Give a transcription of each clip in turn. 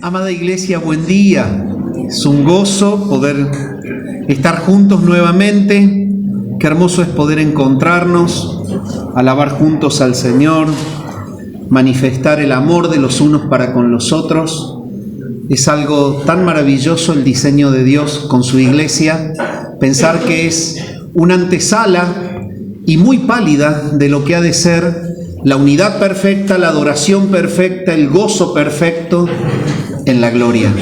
Amada Iglesia, buen día. Es un gozo poder estar juntos nuevamente. Qué hermoso es poder encontrarnos, alabar juntos al Señor, manifestar el amor de los unos para con los otros. Es algo tan maravilloso el diseño de Dios con su Iglesia. Pensar que es una antesala y muy pálida de lo que ha de ser la unidad perfecta, la adoración perfecta, el gozo perfecto en la gloria.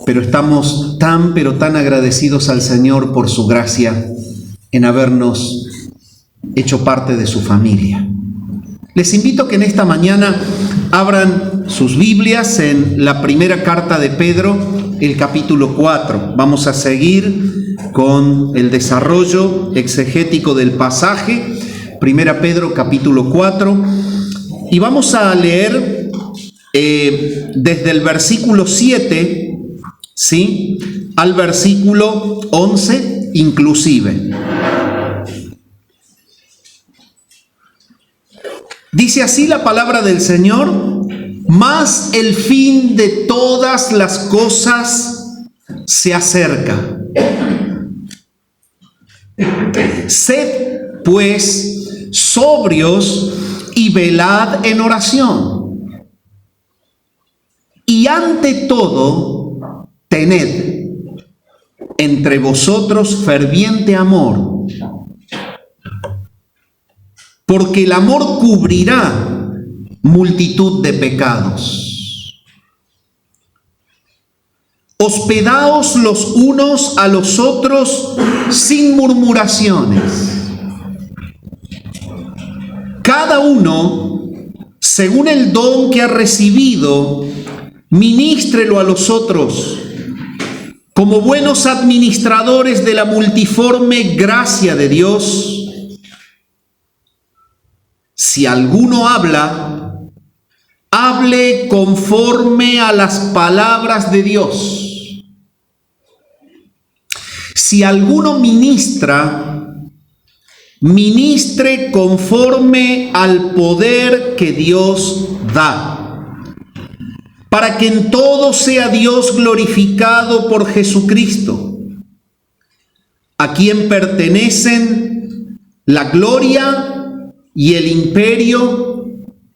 Pero estamos pero tan agradecidos al Señor por su gracia en habernos hecho parte de su familia. Les invito a que en esta mañana abran sus Biblias en la primera carta de Pedro, el capítulo 4. Vamos a seguir con el desarrollo exegético del pasaje, primera Pedro capítulo 4, y vamos a leer desde el versículo 7, ¿sí?, al versículo 11 inclusive. Dice así la palabra del Señor: mas el fin de todas las cosas se acerca. Sed, pues, sobrios y velad en oración. Y ante todo, tened entre vosotros ferviente amor, porque el amor cubrirá multitud de pecados. Hospedaos los unos a los otros sin murmuraciones. Cada uno, según el don que ha recibido, ministrelo a los otros, como buenos administradores de la multiforme gracia de Dios. Si alguno habla, hable conforme a las palabras de Dios. Si alguno ministra, ministre conforme al poder que Dios da, para que en todo sea Dios glorificado por Jesucristo, a quien pertenecen la gloria y el imperio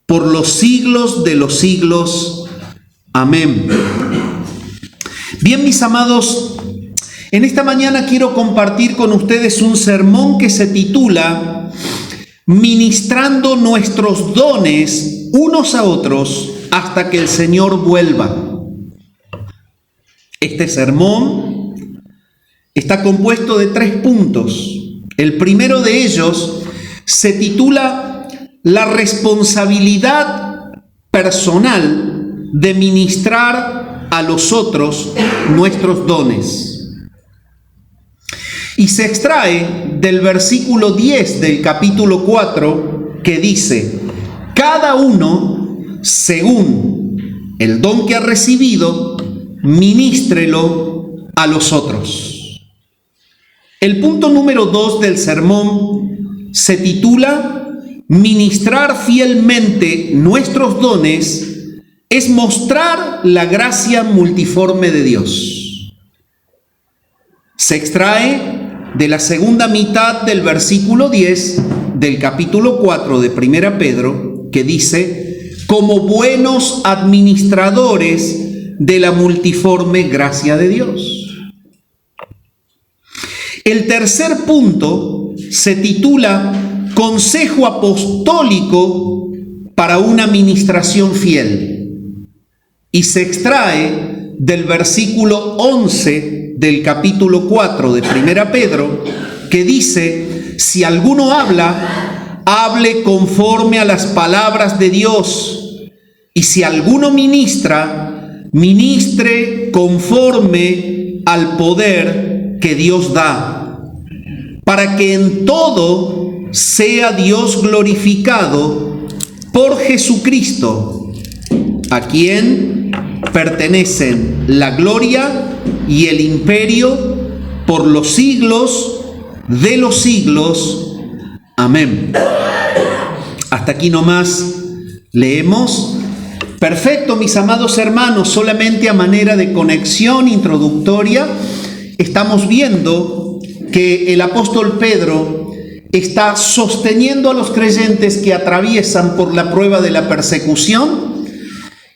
por los siglos de los siglos. Amén. Bien, mis amados, en esta mañana quiero compartir con ustedes un sermón que se titula Ministrando nuestros dones unos a otros hasta que el Señor vuelva. Este sermón está compuesto de 3 puntos. El primero de ellos se titula La responsabilidad personal de ministrar a los otros nuestros dones. Y se extrae del versículo 10 del capítulo 4, que dice: cada uno, según el don que ha recibido, ministrelo a los otros. El punto número 2 del sermón se titula Ministrar fielmente nuestros dones es mostrar la gracia multiforme de Dios. Se extrae de la segunda mitad del versículo 10 del capítulo 4 de primera Pedro, que dice: como buenos administradores de la multiforme gracia de Dios. El tercer punto se titula Consejo apostólico para una administración fiel, y se extrae del versículo 11 del capítulo 4 de primera Pedro, que dice: si alguno habla, hable conforme a las palabras de Dios, y si alguno ministra, ministre conforme al poder que Dios da, para que en todo sea Dios glorificado por Jesucristo, a quien pertenecen la gloria y el imperio por los siglos de los siglos. Amén. Hasta aquí nomás leemos Perfecto, mis amados hermanos, solamente a manera de conexión introductoria, estamos viendo que el apóstol Pedro está sosteniendo a los creyentes que atraviesan por la prueba de la persecución,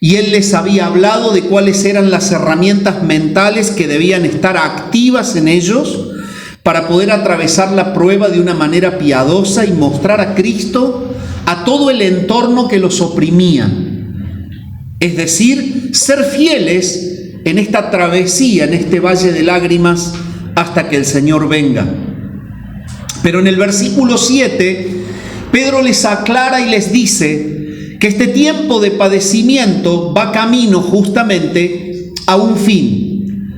y él les había hablado de cuáles eran las herramientas mentales que debían estar activas en ellos para poder atravesar la prueba de una manera piadosa y mostrar a Cristo a todo el entorno que los oprimía. Es decir, ser fieles en esta travesía, en este valle de lágrimas, hasta que el Señor venga. Pero en el versículo 7, Pedro les aclara y les dice que este tiempo de padecimiento va camino justamente a un fin.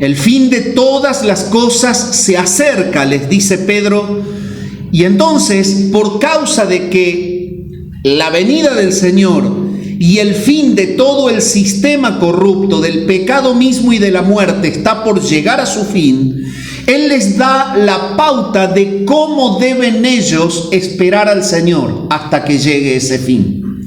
El fin de todas las cosas se acerca, les dice Pedro, y entonces, por causa de que la venida del Señor y el fin de todo el sistema corrupto, del pecado mismo y de la muerte está por llegar a su fin, Él les da la pauta de cómo deben ellos esperar al Señor hasta que llegue ese fin.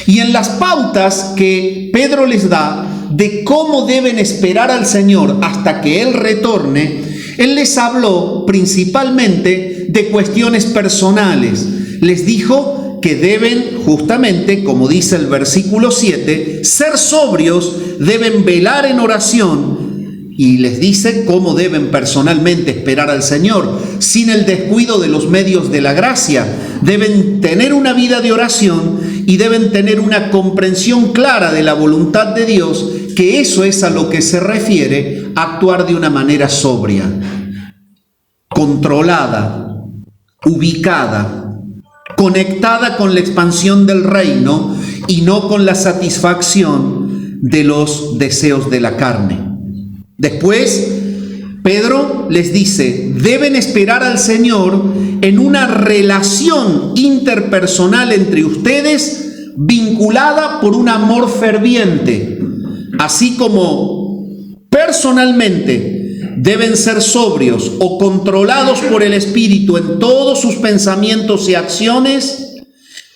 Y en las pautas que Pedro les da de cómo deben esperar al Señor hasta que Él retorne, Él les habló principalmente de cuestiones personales. Les dijo que deben, justamente, como dice el versículo 7, ser sobrios, deben velar en oración, y les dice cómo deben personalmente esperar al Señor, sin el descuido de los medios de la gracia. Deben tener una vida de oración y deben tener una comprensión clara de la voluntad de Dios, que eso es a lo que se refiere actuar de una manera sobria, controlada, ubicada, conectada con la expansión del reino y no con la satisfacción de los deseos de la carne. Después, Pedro les dice, deben esperar al Señor en una relación interpersonal entre ustedes vinculada por un amor ferviente, así como personalmente deben ser sobrios o controlados por el Espíritu en todos sus pensamientos y acciones,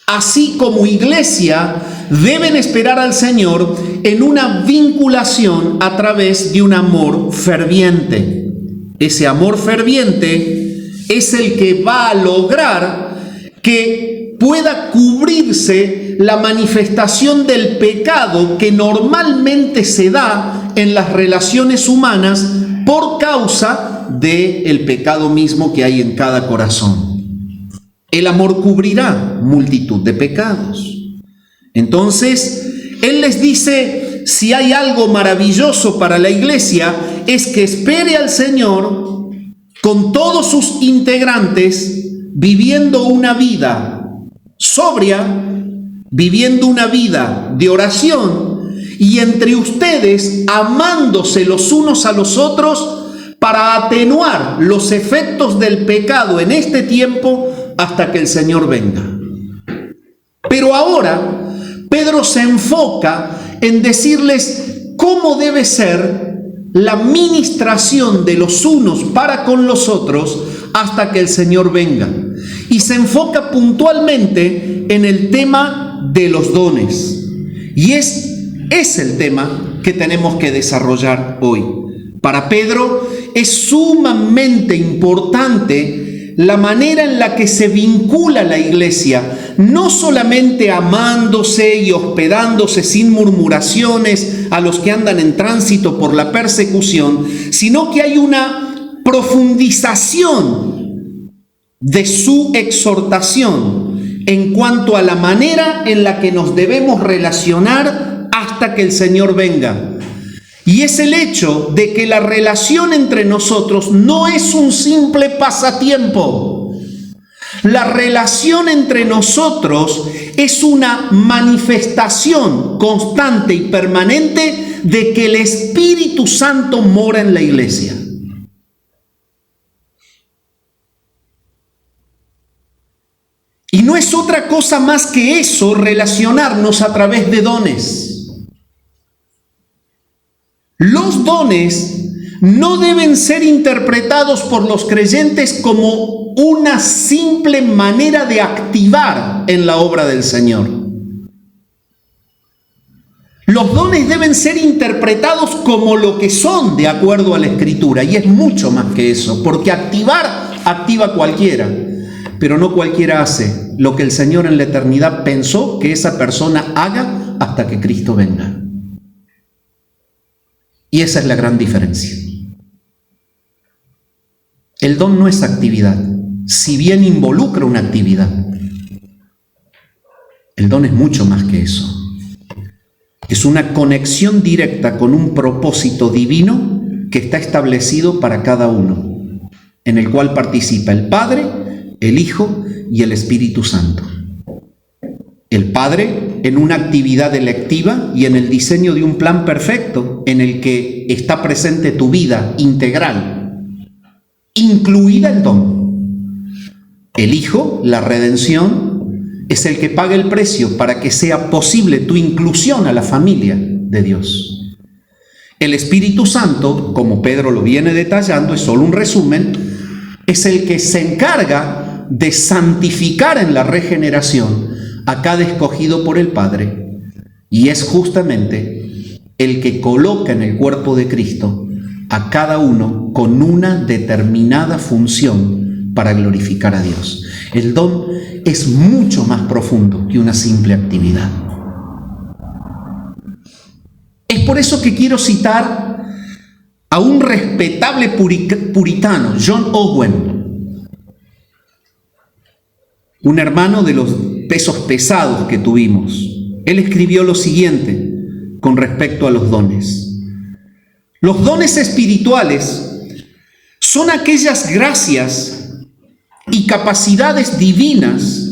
así como iglesia deben esperar al Señor en una vinculación a través de un amor ferviente. Ese amor ferviente es el que va a lograr que pueda cubrirse la manifestación del pecado que normalmente se da en las relaciones humanas por causa del pecado mismo que hay en cada corazón. El amor cubrirá multitud de pecados. Entonces, Él les dice, si hay algo maravilloso para la iglesia, es que espere al Señor con todos sus integrantes, viviendo una vida sobria, viviendo una vida de oración, y entre ustedes amándose los unos a los otros para atenuar los efectos del pecado en este tiempo hasta que el Señor venga. Pero ahora Pedro se enfoca en decirles cómo debe ser la ministración de los unos para con los otros hasta que el Señor venga. Y se enfoca puntualmente en el tema de los dones. Y es el tema que tenemos que desarrollar hoy. Para Pedro es sumamente importante la manera en la que se vincula la iglesia, no solamente amándose y hospedándose sin murmuraciones a los que andan en tránsito por la persecución, sino que hay una profundización de su exhortación en cuanto a la manera en la que nos debemos relacionar hasta que el Señor venga. Y es el hecho de que la relación entre nosotros no es un simple pasatiempo. La relación entre nosotros es una manifestación constante y permanente de que el Espíritu Santo mora en la iglesia. Y no es otra cosa más que eso, relacionarnos a través de dones. Los dones no deben ser interpretados por los creyentes como una simple manera de activar en la obra del Señor. Los dones deben ser interpretados como lo que son de acuerdo a la Escritura, y es mucho más que eso, porque activa cualquiera, pero no cualquiera hace lo que el Señor en la eternidad pensó que esa persona haga hasta que Cristo venga. Y esa es la gran diferencia. El don no es actividad, si bien involucra una actividad. El don es mucho más que eso. Es una conexión directa con un propósito divino que está establecido para cada uno, en el cual participa el Padre, el Hijo y el Espíritu Santo. El Padre en una actividad electiva y en el diseño de un plan perfecto en el que está presente tu vida integral, incluida el don. El Hijo, la redención, es el que paga el precio para que sea posible tu inclusión a la familia de Dios. El Espíritu Santo, como Pedro lo viene detallando, es solo un resumen, es el que se encarga de santificar en la regeneración a cada escogido por el Padre, y es justamente el que coloca en el cuerpo de Cristo a cada uno con una determinada función para glorificar a Dios. El don es mucho más profundo que una simple actividad. Es por eso que quiero citar a un respetable puritano, John Owen, un hermano de los pesos pesados que tuvimos. Él escribió lo siguiente con respecto a los dones. Los dones espirituales son aquellas gracias y capacidades divinas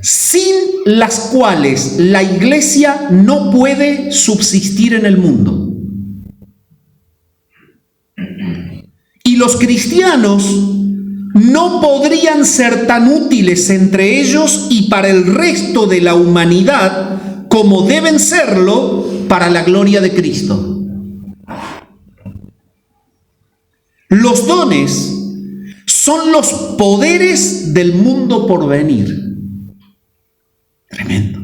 sin las cuales la Iglesia no puede subsistir en el mundo. Y los cristianos no podrían ser tan útiles entre ellos y para el resto de la humanidad como deben serlo para la gloria de Cristo. Los dones son los poderes del mundo por venir. Tremendo.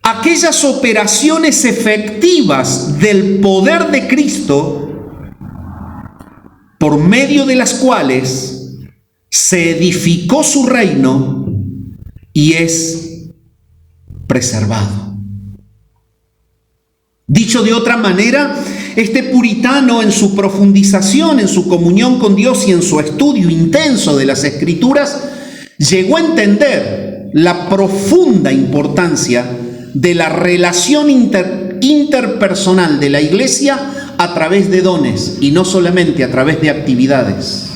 Aquellas operaciones efectivas del poder de Cristo por medio de las cuales se edificó su reino y es preservado. Dicho de otra manera, este puritano en su profundización, en su comunión con Dios y en su estudio intenso de las Escrituras, llegó a entender la profunda importancia de la relación interpersonal de la Iglesia a través de dones y no solamente a través de actividades.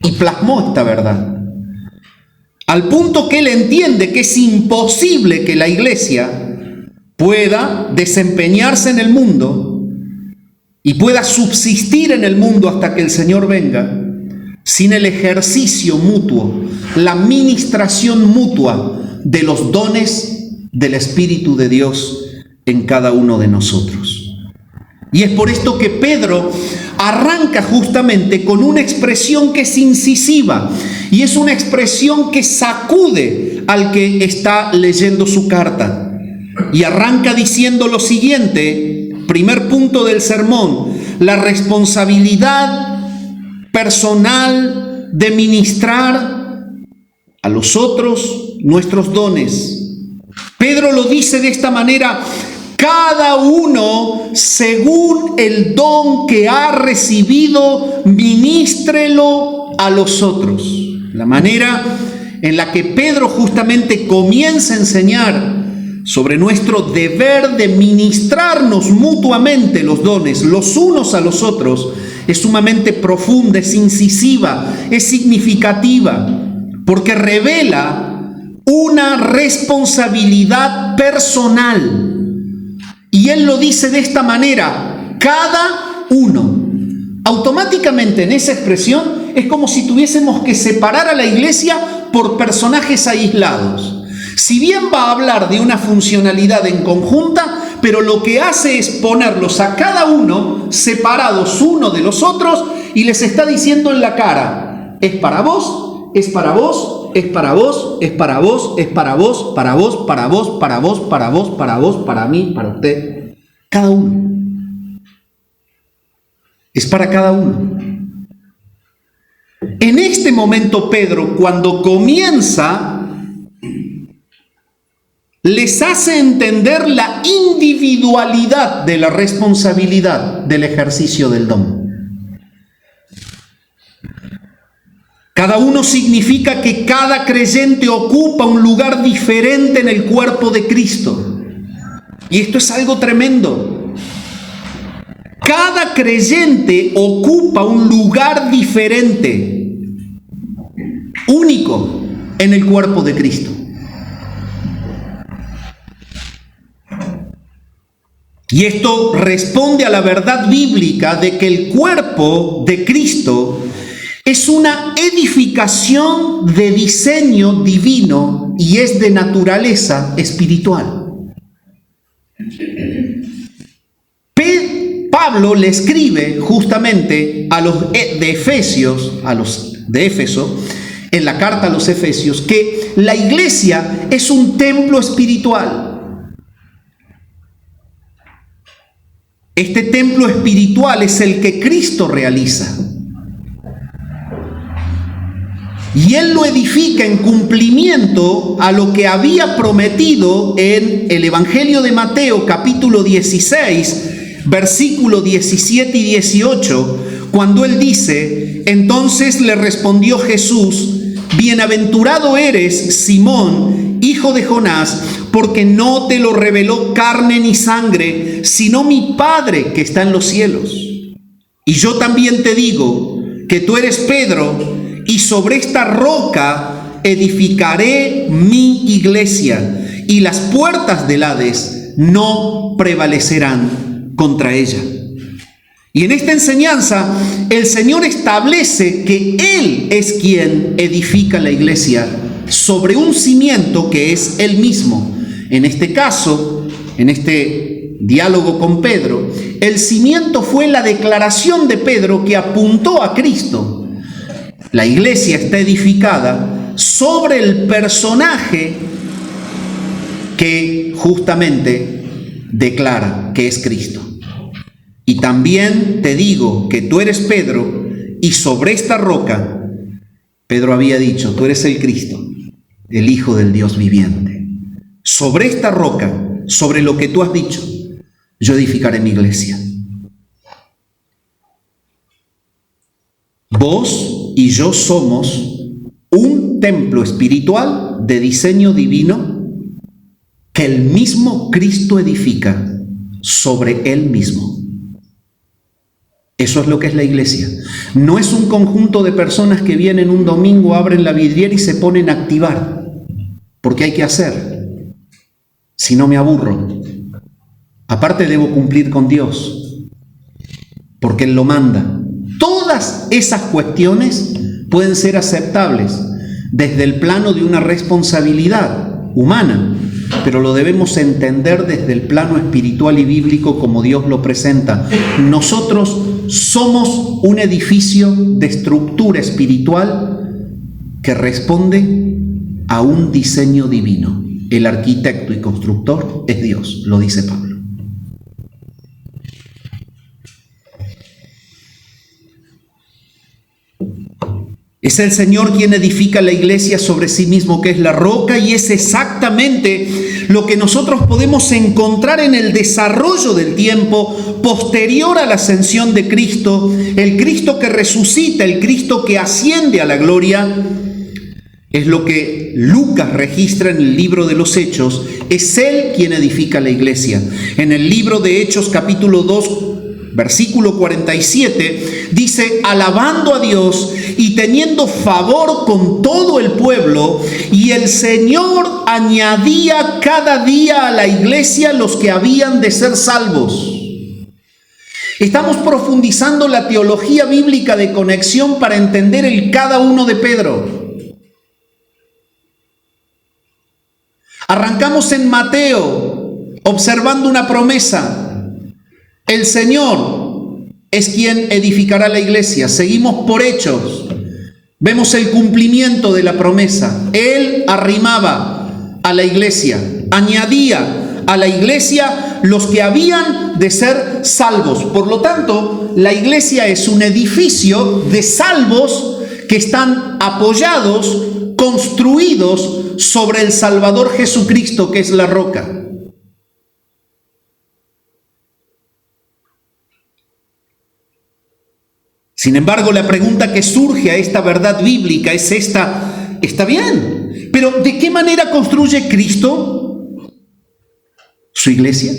Y plasmó esta verdad, al punto que él entiende que es imposible que la Iglesia pueda desempeñarse en el mundo y pueda subsistir en el mundo hasta que el Señor venga, sin el ejercicio mutuo, la ministración mutua de los dones del Espíritu de Dios en cada uno de nosotros. Y es por esto que Pedro arranca justamente con una expresión que es incisiva y es una expresión que sacude al que está leyendo su carta. Y arranca diciendo lo siguiente, primer punto del sermón: la responsabilidad personal de ministrar a los otros nuestros dones. Pedro lo dice de esta manera: cada uno según el don que ha recibido, ministrelo a los otros. La manera en la que Pedro justamente comienza a enseñar sobre nuestro deber de ministrarnos mutuamente los dones, los unos a los otros, es sumamente profunda, es incisiva, es significativa, porque revela una responsabilidad personal. Y él lo dice de esta manera: cada uno. Automáticamente en esa expresión es como si tuviésemos que separar a la Iglesia por personajes aislados. Si bien va a hablar de una funcionalidad en conjunta, pero lo que hace es ponerlos a cada uno separados uno de los otros y les está diciendo en la cara: es para vos es para vos, es para vos, es para vos, es para vos, para vos, para vos, para vos, para vos, para vos, para mí, para usted. Cada uno. Es para cada uno. En este momento Pedro, cuando comienza, les hace entender la individualidad de la responsabilidad del ejercicio del don. Cada uno significa que cada creyente ocupa un lugar diferente en el cuerpo de Cristo. Y esto es algo tremendo. Cada creyente ocupa un lugar diferente, único, en el cuerpo de Cristo. Y esto responde a la verdad bíblica de que el cuerpo de Cristo es una edificación de diseño divino y es de naturaleza espiritual. Pablo le escribe justamente a los de Éfeso, en la carta a los Efesios, que la iglesia es un templo espiritual. Este templo espiritual es el que Cristo realiza. Y Él lo edifica en cumplimiento a lo que había prometido en el Evangelio de Mateo, capítulo 16, versículo 17 y 18, cuando Él dice: entonces le respondió Jesús: bienaventurado eres, Simón, hijo de Jonás, porque no te lo reveló carne ni sangre, sino mi Padre que está en los cielos. Y yo también te digo que tú eres Pedro, y sobre esta roca edificaré mi iglesia, y las puertas del Hades no prevalecerán contra ella. Y en esta enseñanza el Señor establece que Él es quien edifica la iglesia sobre un cimiento que es Él mismo. En este caso, en este diálogo con Pedro, el cimiento fue la declaración de Pedro que apuntó a Cristo. La iglesia está edificada sobre el personaje que justamente declara que es Cristo. Y también te digo que tú eres Pedro, y sobre esta roca, Pedro había dicho, tú eres el Cristo, el Hijo del Dios viviente. Sobre esta roca, sobre lo que tú has dicho, yo edificaré mi iglesia. Vos y yo somos un templo espiritual de diseño divino que el mismo Cristo edifica sobre Él mismo. Eso es lo que es la iglesia. No es un conjunto de personas que vienen un domingo, abren la vidriera y se ponen a activar, porque hay que hacer. Si no, me aburro. Aparte, debo cumplir con Dios, porque Él lo manda. Todas esas cuestiones pueden ser aceptables desde el plano de una responsabilidad humana, pero lo debemos entender desde el plano espiritual y bíblico como Dios lo presenta. Nosotros somos un edificio de estructura espiritual que responde a un diseño divino. El arquitecto y constructor es Dios, lo dice Pablo. Es el Señor quien edifica la iglesia sobre sí mismo, que es la roca, y es exactamente lo que nosotros podemos encontrar en el desarrollo del tiempo posterior a la ascensión de Cristo, el Cristo que resucita, el Cristo que asciende a la gloria. Es lo que Lucas registra en el libro de los Hechos. Es Él quien edifica la iglesia. En el libro de Hechos, capítulo 2, versículo 47, dice: alabando a Dios y teniendo favor con todo el pueblo, y el Señor añadía cada día a la iglesia los que habían de ser salvos. Estamos profundizando la teología bíblica de conexión para entender el cada uno de Pedro. Arrancamos en Mateo observando una promesa. El Señor es quien edificará la iglesia. Seguimos por Hechos, Vemos el cumplimiento de la promesa. Él arrimaba a la iglesia, añadía a la iglesia los que habían de ser salvos. Por lo tanto, la iglesia es un edificio de salvos que están apoyados, construidos sobre el Salvador Jesucristo, que es la roca. Sin embargo, la pregunta que surge a esta verdad bíblica es esta: está bien, pero ¿de qué manera construye Cristo su iglesia?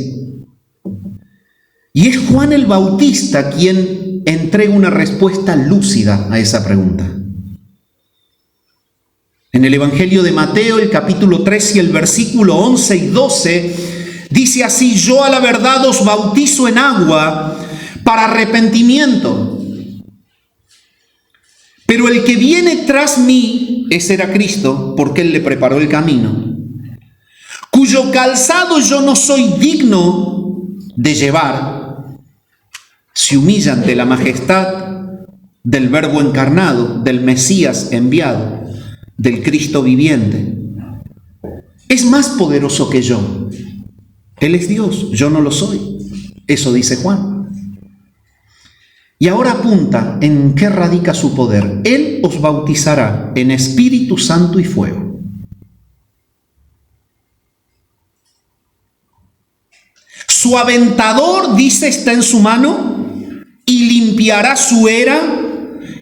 Y es Juan el Bautista quien entrega una respuesta lúcida a esa pregunta. En el Evangelio de Mateo, el capítulo 3 y el versículo 11 y 12, dice así: yo a la verdad os bautizo en agua para arrepentimiento, pero el que viene tras mí, ese era Cristo, porque Él le preparó el camino, cuyo calzado yo no soy digno de llevar, se humilla ante la majestad del Verbo encarnado, del Mesías enviado, del Cristo viviente. Es más poderoso que yo. Él es Dios, yo no lo soy. Eso dice Juan. Y ahora apunta en qué radica su poder. Él os bautizará en Espíritu Santo y fuego. Su aventador, dice, está en su mano, y limpiará su era,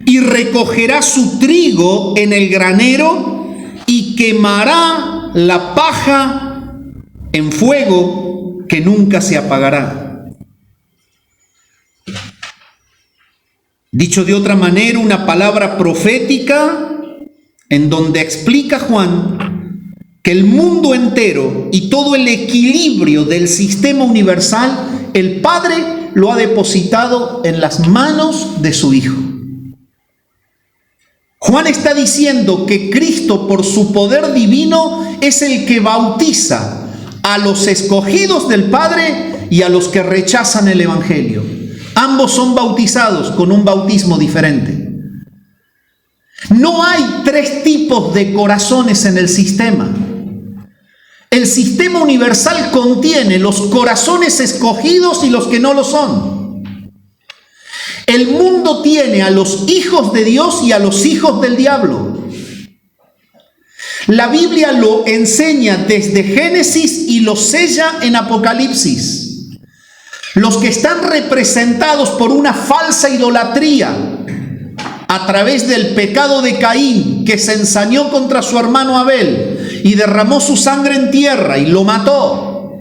y recogerá su trigo en el granero, y quemará la paja en fuego que nunca se apagará. Dicho de otra manera, una palabra profética en donde explica Juan que el mundo entero y todo el equilibrio del sistema universal, el Padre lo ha depositado en las manos de su Hijo. Juan está diciendo que Cristo, por su poder divino, es el que bautiza a los escogidos del Padre y a los que rechazan el Evangelio. Ambos son bautizados con un bautismo diferente. No hay tres tipos de corazones en el sistema. El sistema universal contiene los corazones escogidos y los que no lo son. El mundo tiene a los hijos de Dios y a los hijos del diablo. La Biblia lo enseña desde Génesis y lo sella en Apocalipsis. Los que están representados por una falsa idolatría a través del pecado de Caín, que se ensañó contra su hermano Abel y derramó su sangre en tierra y lo mató.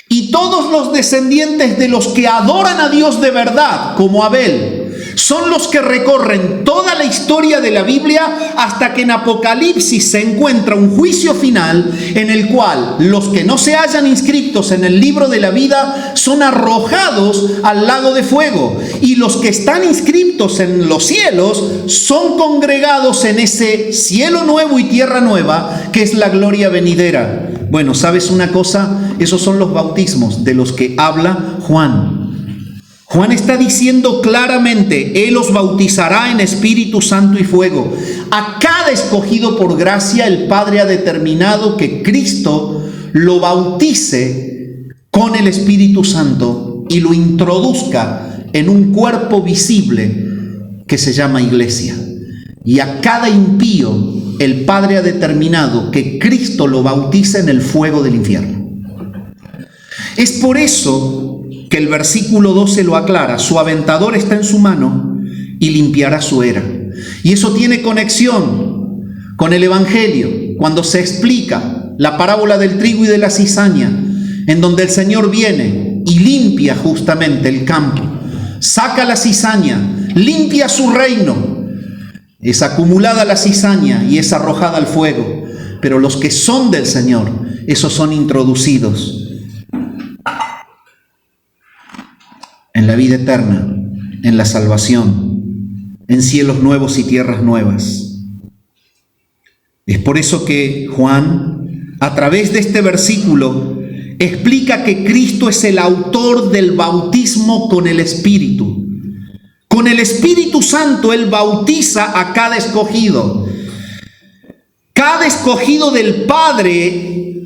Y todos los descendientes de los que adoran a Dios de verdad, como Abel, son los que recorren toda la historia de la Biblia hasta que en Apocalipsis se encuentra un juicio final en el cual los que no se hallan inscritos en el libro de la vida son arrojados al lago de fuego, y los que están inscritos en los cielos son congregados en ese cielo nuevo y tierra nueva que es la gloria venidera. Bueno, ¿sabes una cosa? Esos son los bautismos de los que habla Juan. Juan está diciendo claramente: Él os bautizará en Espíritu Santo y fuego. A cada escogido por gracia, el Padre ha determinado que Cristo lo bautice con el Espíritu Santo y lo introduzca en un cuerpo visible que se llama iglesia. Y a cada impío, el Padre ha determinado que Cristo lo bautice en el fuego del infierno. Es por eso que el versículo 12 lo aclara: su aventador está en su mano y limpiará su era. Y eso tiene conexión con el Evangelio, cuando se explica la parábola del trigo y de la cizaña, en donde el Señor viene y limpia justamente el campo, saca la cizaña, limpia su reino. Es acumulada la cizaña y es arrojada al fuego, pero los que son del Señor, esos son introducidos en la vida eterna, en la salvación, en cielos nuevos y tierras nuevas. Es por eso que Juan, a través de este versículo, explica que Cristo es el autor del bautismo con el Espíritu. Con el Espíritu Santo Él bautiza a cada escogido. Cada escogido del Padre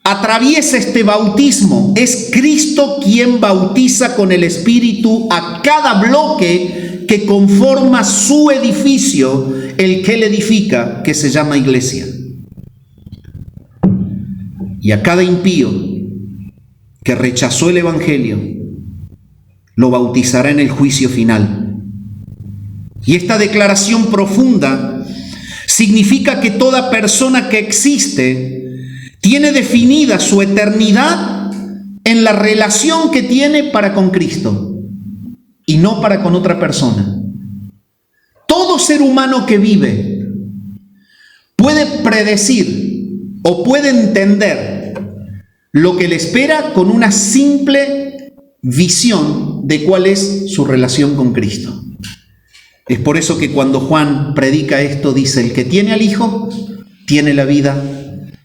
atraviesa este bautismo. Es Cristo quien bautiza con el Espíritu a cada bloque que conforma su edificio, el que Él edifica, que se llama iglesia. Y a cada impío que rechazó el Evangelio, lo bautizará en el juicio final. Y esta declaración profunda significa que toda persona que existe tiene definida su eternidad en la relación que tiene para con Cristo y no para con otra persona. Todo ser humano que vive puede predecir o puede entender lo que le espera con una simple visión de cuál es su relación con Cristo. Es por eso que cuando Juan predica esto dice: el que tiene al Hijo tiene la vida,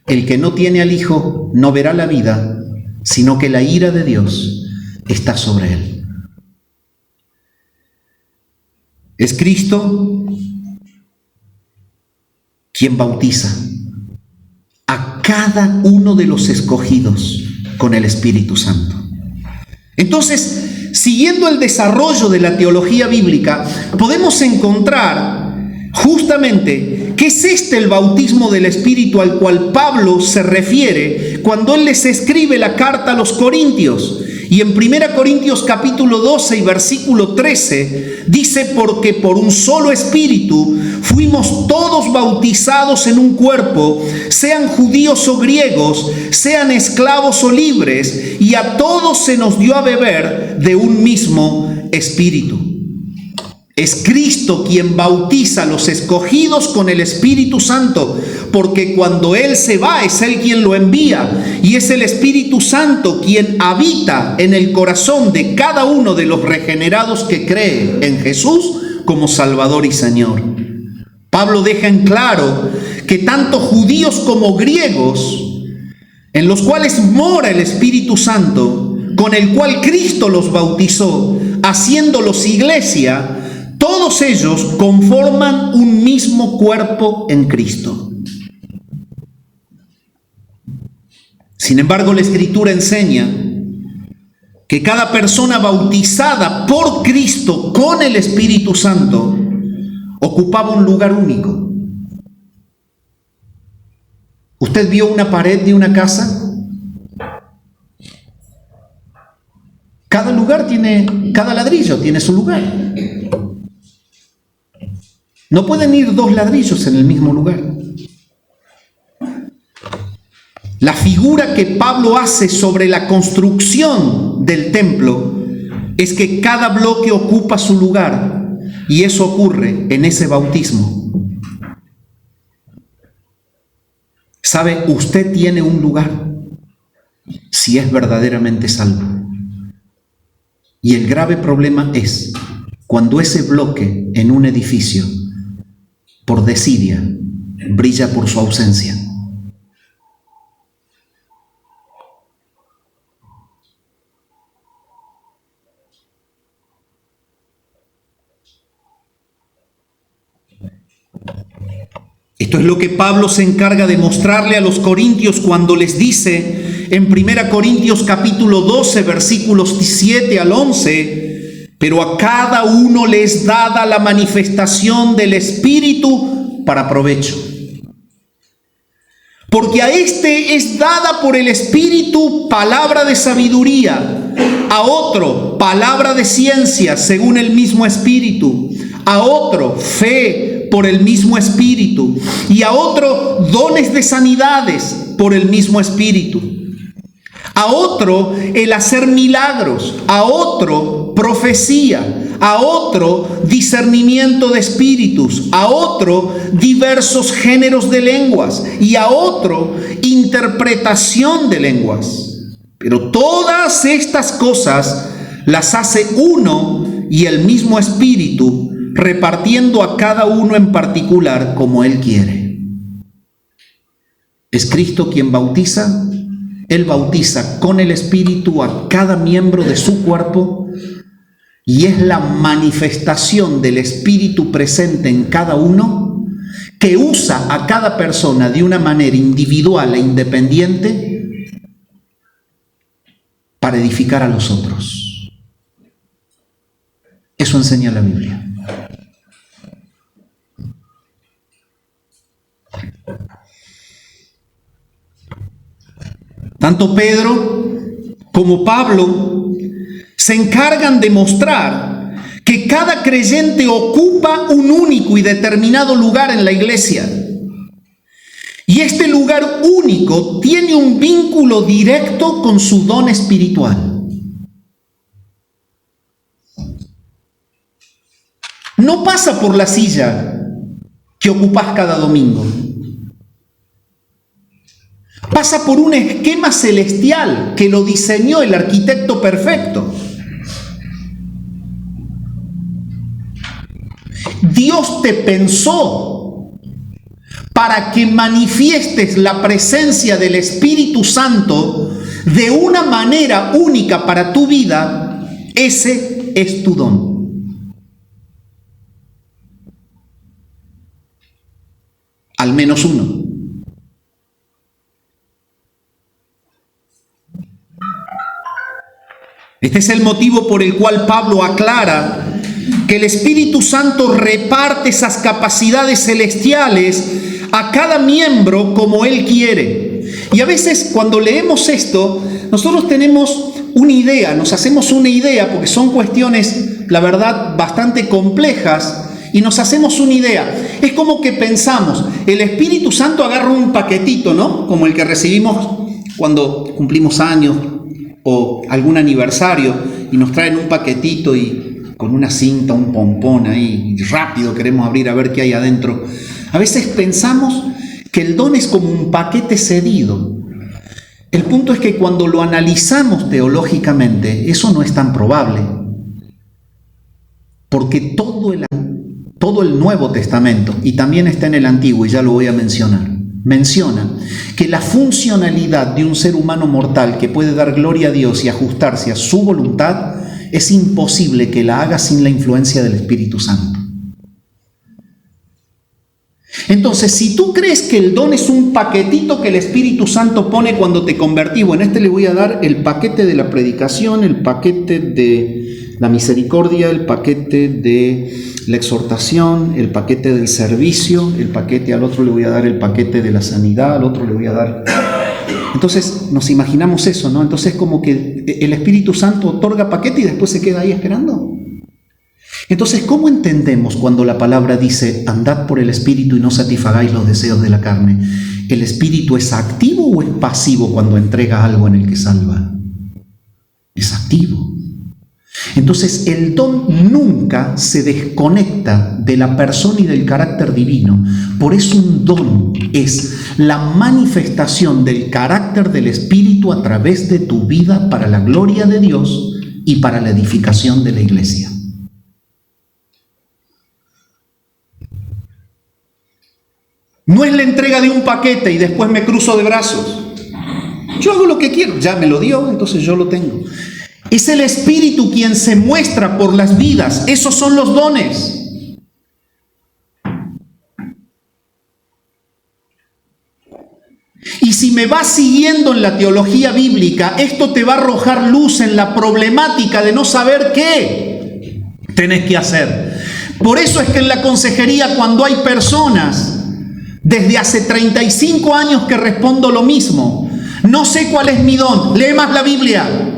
el que no tiene al Hijo no verá la vida, sino que la ira de Dios está sobre él. Es Cristo quien bautiza a cada uno de los escogidos con el Espíritu Santo. Entonces, siguiendo el desarrollo de la teología bíblica, podemos encontrar justamente qué es el bautismo del Espíritu al cual Pablo se refiere cuando él les escribe la carta a los Corintios. Y en 1 Corintios capítulo 12 y versículo 13 dice: porque por un solo Espíritu fuimos todos bautizados en un cuerpo, sean judíos o griegos, sean esclavos o libres, y a todos se nos dio a beber de un mismo Espíritu. Es Cristo quien bautiza a los escogidos con el Espíritu Santo, porque cuando Él se va es Él quien lo envía, y es el Espíritu Santo quien habita en el corazón de cada uno de los regenerados que cree en Jesús como Salvador y Señor. Pablo deja en claro que tanto judíos como griegos, en los cuales mora el Espíritu Santo, con el cual Cristo los bautizó, haciéndolos iglesia, todos ellos conforman un mismo cuerpo en Cristo. Sin embargo, la Escritura enseña que cada persona bautizada por Cristo con el Espíritu Santo ocupaba un lugar único. ¿Usted vio una pared de una casa? Cada ladrillo tiene su lugar. No pueden ir dos ladrillos en el mismo lugar. La figura que Pablo hace sobre la construcción del templo es que cada bloque ocupa su lugar, y eso ocurre en ese bautismo. ¿Sabe? Usted tiene un lugar si es verdaderamente salvo. Y el grave problema es cuando ese bloque en un edificio, por desidia, brilla por su ausencia. Esto es lo que Pablo se encarga de mostrarle a los corintios cuando les dice en 1 Corintios capítulo 12, versículos 7 al 11: pero a cada uno le es dada la manifestación del Espíritu para provecho. Porque a este es dada por el Espíritu palabra de sabiduría, a otro palabra de ciencia según el mismo Espíritu, a otro fe por el mismo Espíritu, y a otro dones de sanidades por el mismo Espíritu, a otro el hacer milagros, a otro profecía, a otro discernimiento de espíritus, a otro diversos géneros de lenguas, y a otro interpretación de lenguas. Pero todas estas cosas las hace uno y el mismo Espíritu, repartiendo a cada uno en particular como Él quiere. Es Cristo quien bautiza. Él bautiza con el Espíritu a cada miembro de su cuerpo, Y es la manifestación del Espíritu presente en cada uno que usa a cada persona de una manera individual e independiente para edificar a los otros. Eso enseña la Biblia. Tanto Pedro como Pablo se encargan de mostrar que cada creyente ocupa un único y determinado lugar en la iglesia. Y este lugar único tiene un vínculo directo con su don espiritual. No pasa por la silla que ocupas cada domingo. Pasa por un esquema celestial que lo diseñó el arquitecto perfecto. Dios te pensó para que manifiestes la presencia del Espíritu Santo de una manera única para tu vida. Ese es tu don. Al menos uno. Este es el motivo por el cual Pablo aclara que el Espíritu Santo reparte esas capacidades celestiales a cada miembro como Él quiere. Y a veces cuando leemos esto, nosotros tenemos una idea, nos hacemos una idea, porque son cuestiones, la verdad, bastante complejas, y nos hacemos una idea. Es como que pensamos, el Espíritu Santo agarra un paquetito, ¿no? Como el que recibimos cuando cumplimos años o algún aniversario, y nos traen un paquetito y con una cinta, un pompón ahí, y rápido queremos abrir a ver qué hay adentro. A veces pensamos que el don es como un paquete cedido. El punto es que cuando lo analizamos teológicamente, eso no es tan probable. Porque todo el Nuevo Testamento, y también está en el Antiguo, y ya lo voy a mencionar, menciona que la funcionalidad de un ser humano mortal que puede dar gloria a Dios y ajustarse a su voluntad, es imposible que la haga sin la influencia del Espíritu Santo. Entonces, si tú crees que el don es un paquetito que el Espíritu Santo pone cuando te convertís, bueno, le voy a dar el paquete de la predicación, el paquete de la misericordia, el paquete de la exhortación, el paquete del servicio, el paquete, al otro le voy a dar el paquete de la sanidad, al otro le voy a dar... Entonces nos imaginamos eso, ¿no? Entonces como que el Espíritu Santo otorga paquete y después se queda ahí esperando. Entonces, ¿cómo entendemos cuando la palabra dice andad por el Espíritu y no satisfagáis los deseos de la carne? ¿El Espíritu es activo o es pasivo cuando entrega algo en el que salva? Es activo. Entonces, el don nunca se desconecta de la persona y del carácter divino. Por eso un don es la manifestación del carácter del Espíritu a través de tu vida para la gloria de Dios y para la edificación de la iglesia. No es la entrega de un paquete y después me cruzo de brazos. Yo hago lo que quiero, ya me lo dio, entonces yo lo tengo. Es el Espíritu quien se muestra por las vidas. Esos son los dones. Y si me vas siguiendo en la teología bíblica, esto te va a arrojar luz en la problemática de no saber qué tenés que hacer. Por eso es que en la consejería, cuando hay personas desde hace 35 años que respondo lo mismo, no sé cuál es mi don, lee más la Biblia.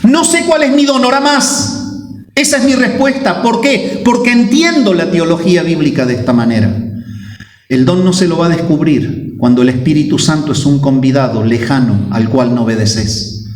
No sé cuál es mi don, ora más. Esa es mi respuesta. ¿Por qué? Porque entiendo la teología bíblica de esta manera. El don no se lo va a descubrir cuando el Espíritu Santo es un convidado lejano al cual no obedeces.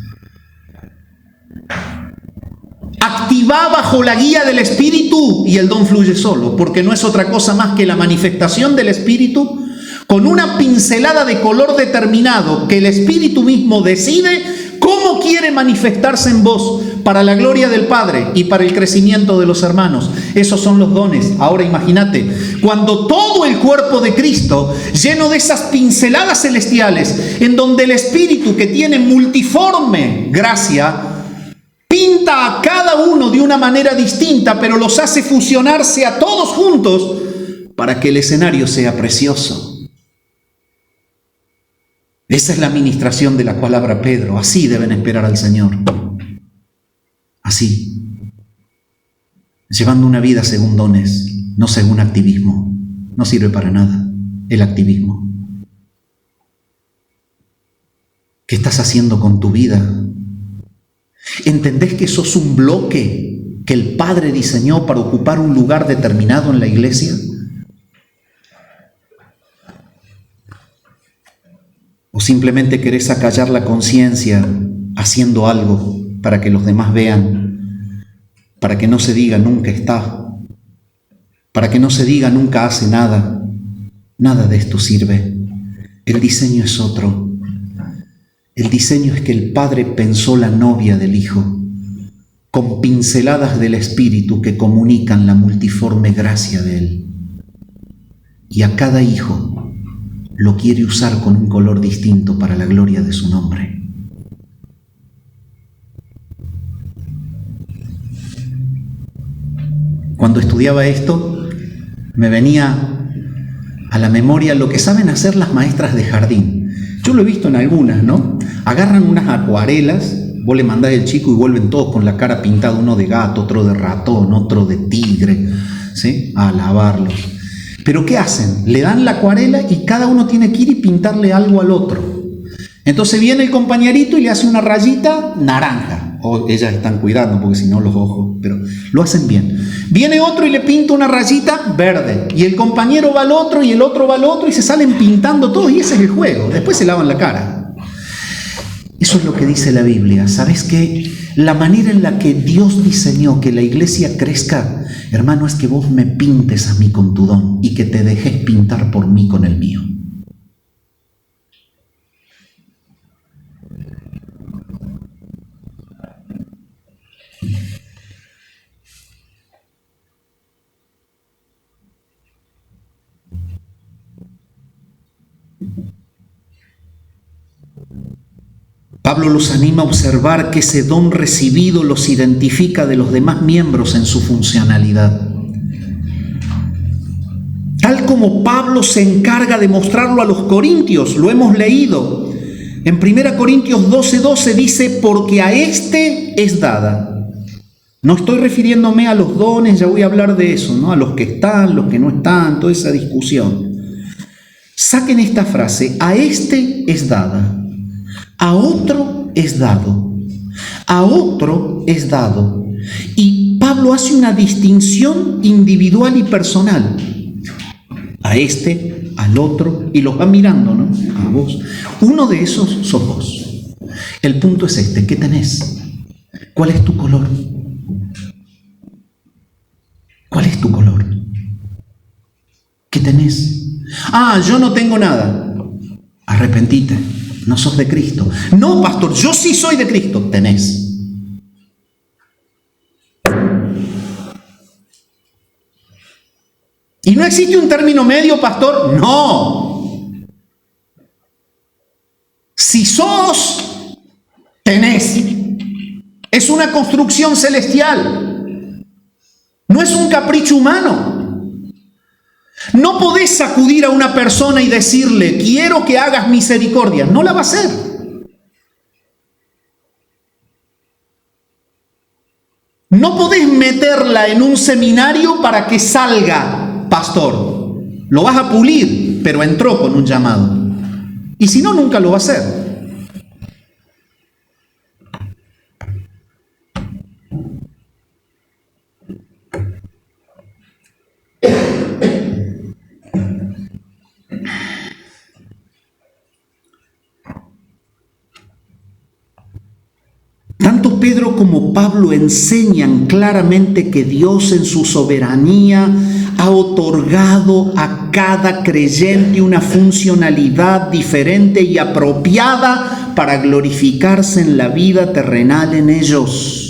Activa bajo la guía del Espíritu y el don fluye solo, porque no es otra cosa más que la manifestación del Espíritu con una pincelada de color determinado que el Espíritu mismo decide cómo quiere manifestarse en vos para la gloria del Padre y para el crecimiento de los hermanos. Esos son los dones. Ahora imagínate, cuando todo el cuerpo de Cristo, lleno de esas pinceladas celestiales, en donde el Espíritu, que tiene multiforme gracia, pinta pinta a cada uno de una manera distinta, pero los hace fusionarse a todos juntos para que el escenario sea precioso. Esa es la administración de la cual habla Pedro. Así deben esperar al Señor. Así. Llevando una vida según dones, no según activismo. No sirve para nada el activismo. ¿Qué estás haciendo con tu vida? ¿Entendés que sos un bloque que el Padre diseñó para ocupar un lugar determinado en la iglesia? ¿O simplemente querés acallar la conciencia haciendo algo para que los demás vean, para que no se diga nunca está, para que no se diga nunca hace nada? Nada de esto sirve. El diseño es otro. El diseño es que el Padre pensó la novia del Hijo, con pinceladas del Espíritu que comunican la multiforme gracia de Él. Y a cada hijo lo quiere usar con un color distinto para la gloria de su nombre. Cuando estudiaba esto, me venía a la memoria lo que saben hacer las maestras de jardín. Yo lo he visto en algunas, ¿no? Agarran unas acuarelas, vos le mandás el chico y vuelven todos con la cara pintada, uno de gato, otro de ratón, otro de tigre, ¿sí? A lavarlos. Pero ¿qué hacen? Le dan la acuarela y cada uno tiene que ir y pintarle algo al otro. Entonces viene el compañerito y le hace una rayita naranja. O ellas están cuidando porque si no los ojos, pero lo hacen bien. Viene otro y le pinta una rayita verde. Y el compañero va al otro y el otro va al otro y se salen pintando todos y ese es el juego. Después se lavan la cara. Eso es lo que dice la Biblia. ¿Sabes qué? La manera en la que Dios diseñó que la iglesia crezca, hermano, es que vos me pintes a mí con tu don y que te dejes pintar por mí con el mío. Pablo los anima a observar que ese don recibido los identifica de los demás miembros en su funcionalidad. Tal como Pablo se encarga de mostrarlo a los corintios, lo hemos leído. En 1 Corintios 12:12 dice, porque a este es dada. No estoy refiriéndome a los dones, ya voy a hablar de eso, ¿no? A los que están, los que no están, toda esa discusión. Saquen esta frase, a este es dada. A otro es dado, a otro es dado. Y Pablo hace una distinción individual y personal. A este, al otro, y los va mirando, ¿no? A vos. Uno de esos sos vos. El punto es este, ¿qué tenés? ¿Cuál es tu color? ¿Cuál es tu color? ¿Qué tenés? Ah, yo no tengo nada. Arrepentite. No sos de Cristo. No, pastor, yo sí soy de Cristo. Tenés. ¿Y no existe un término medio, pastor? No. Si sos, tenés. Es una construcción celestial. No es un capricho humano. No podés sacudir a una persona y decirle, quiero que hagas misericordia. No la va a hacer. No podés meterla en un seminario para que salga pastor. Lo vas a pulir, pero entró con un llamado. Y si no, nunca lo va a hacer. Tanto Pedro como Pablo enseñan claramente que Dios en su soberanía ha otorgado a cada creyente una funcionalidad diferente y apropiada para glorificarse en la vida terrenal en ellos.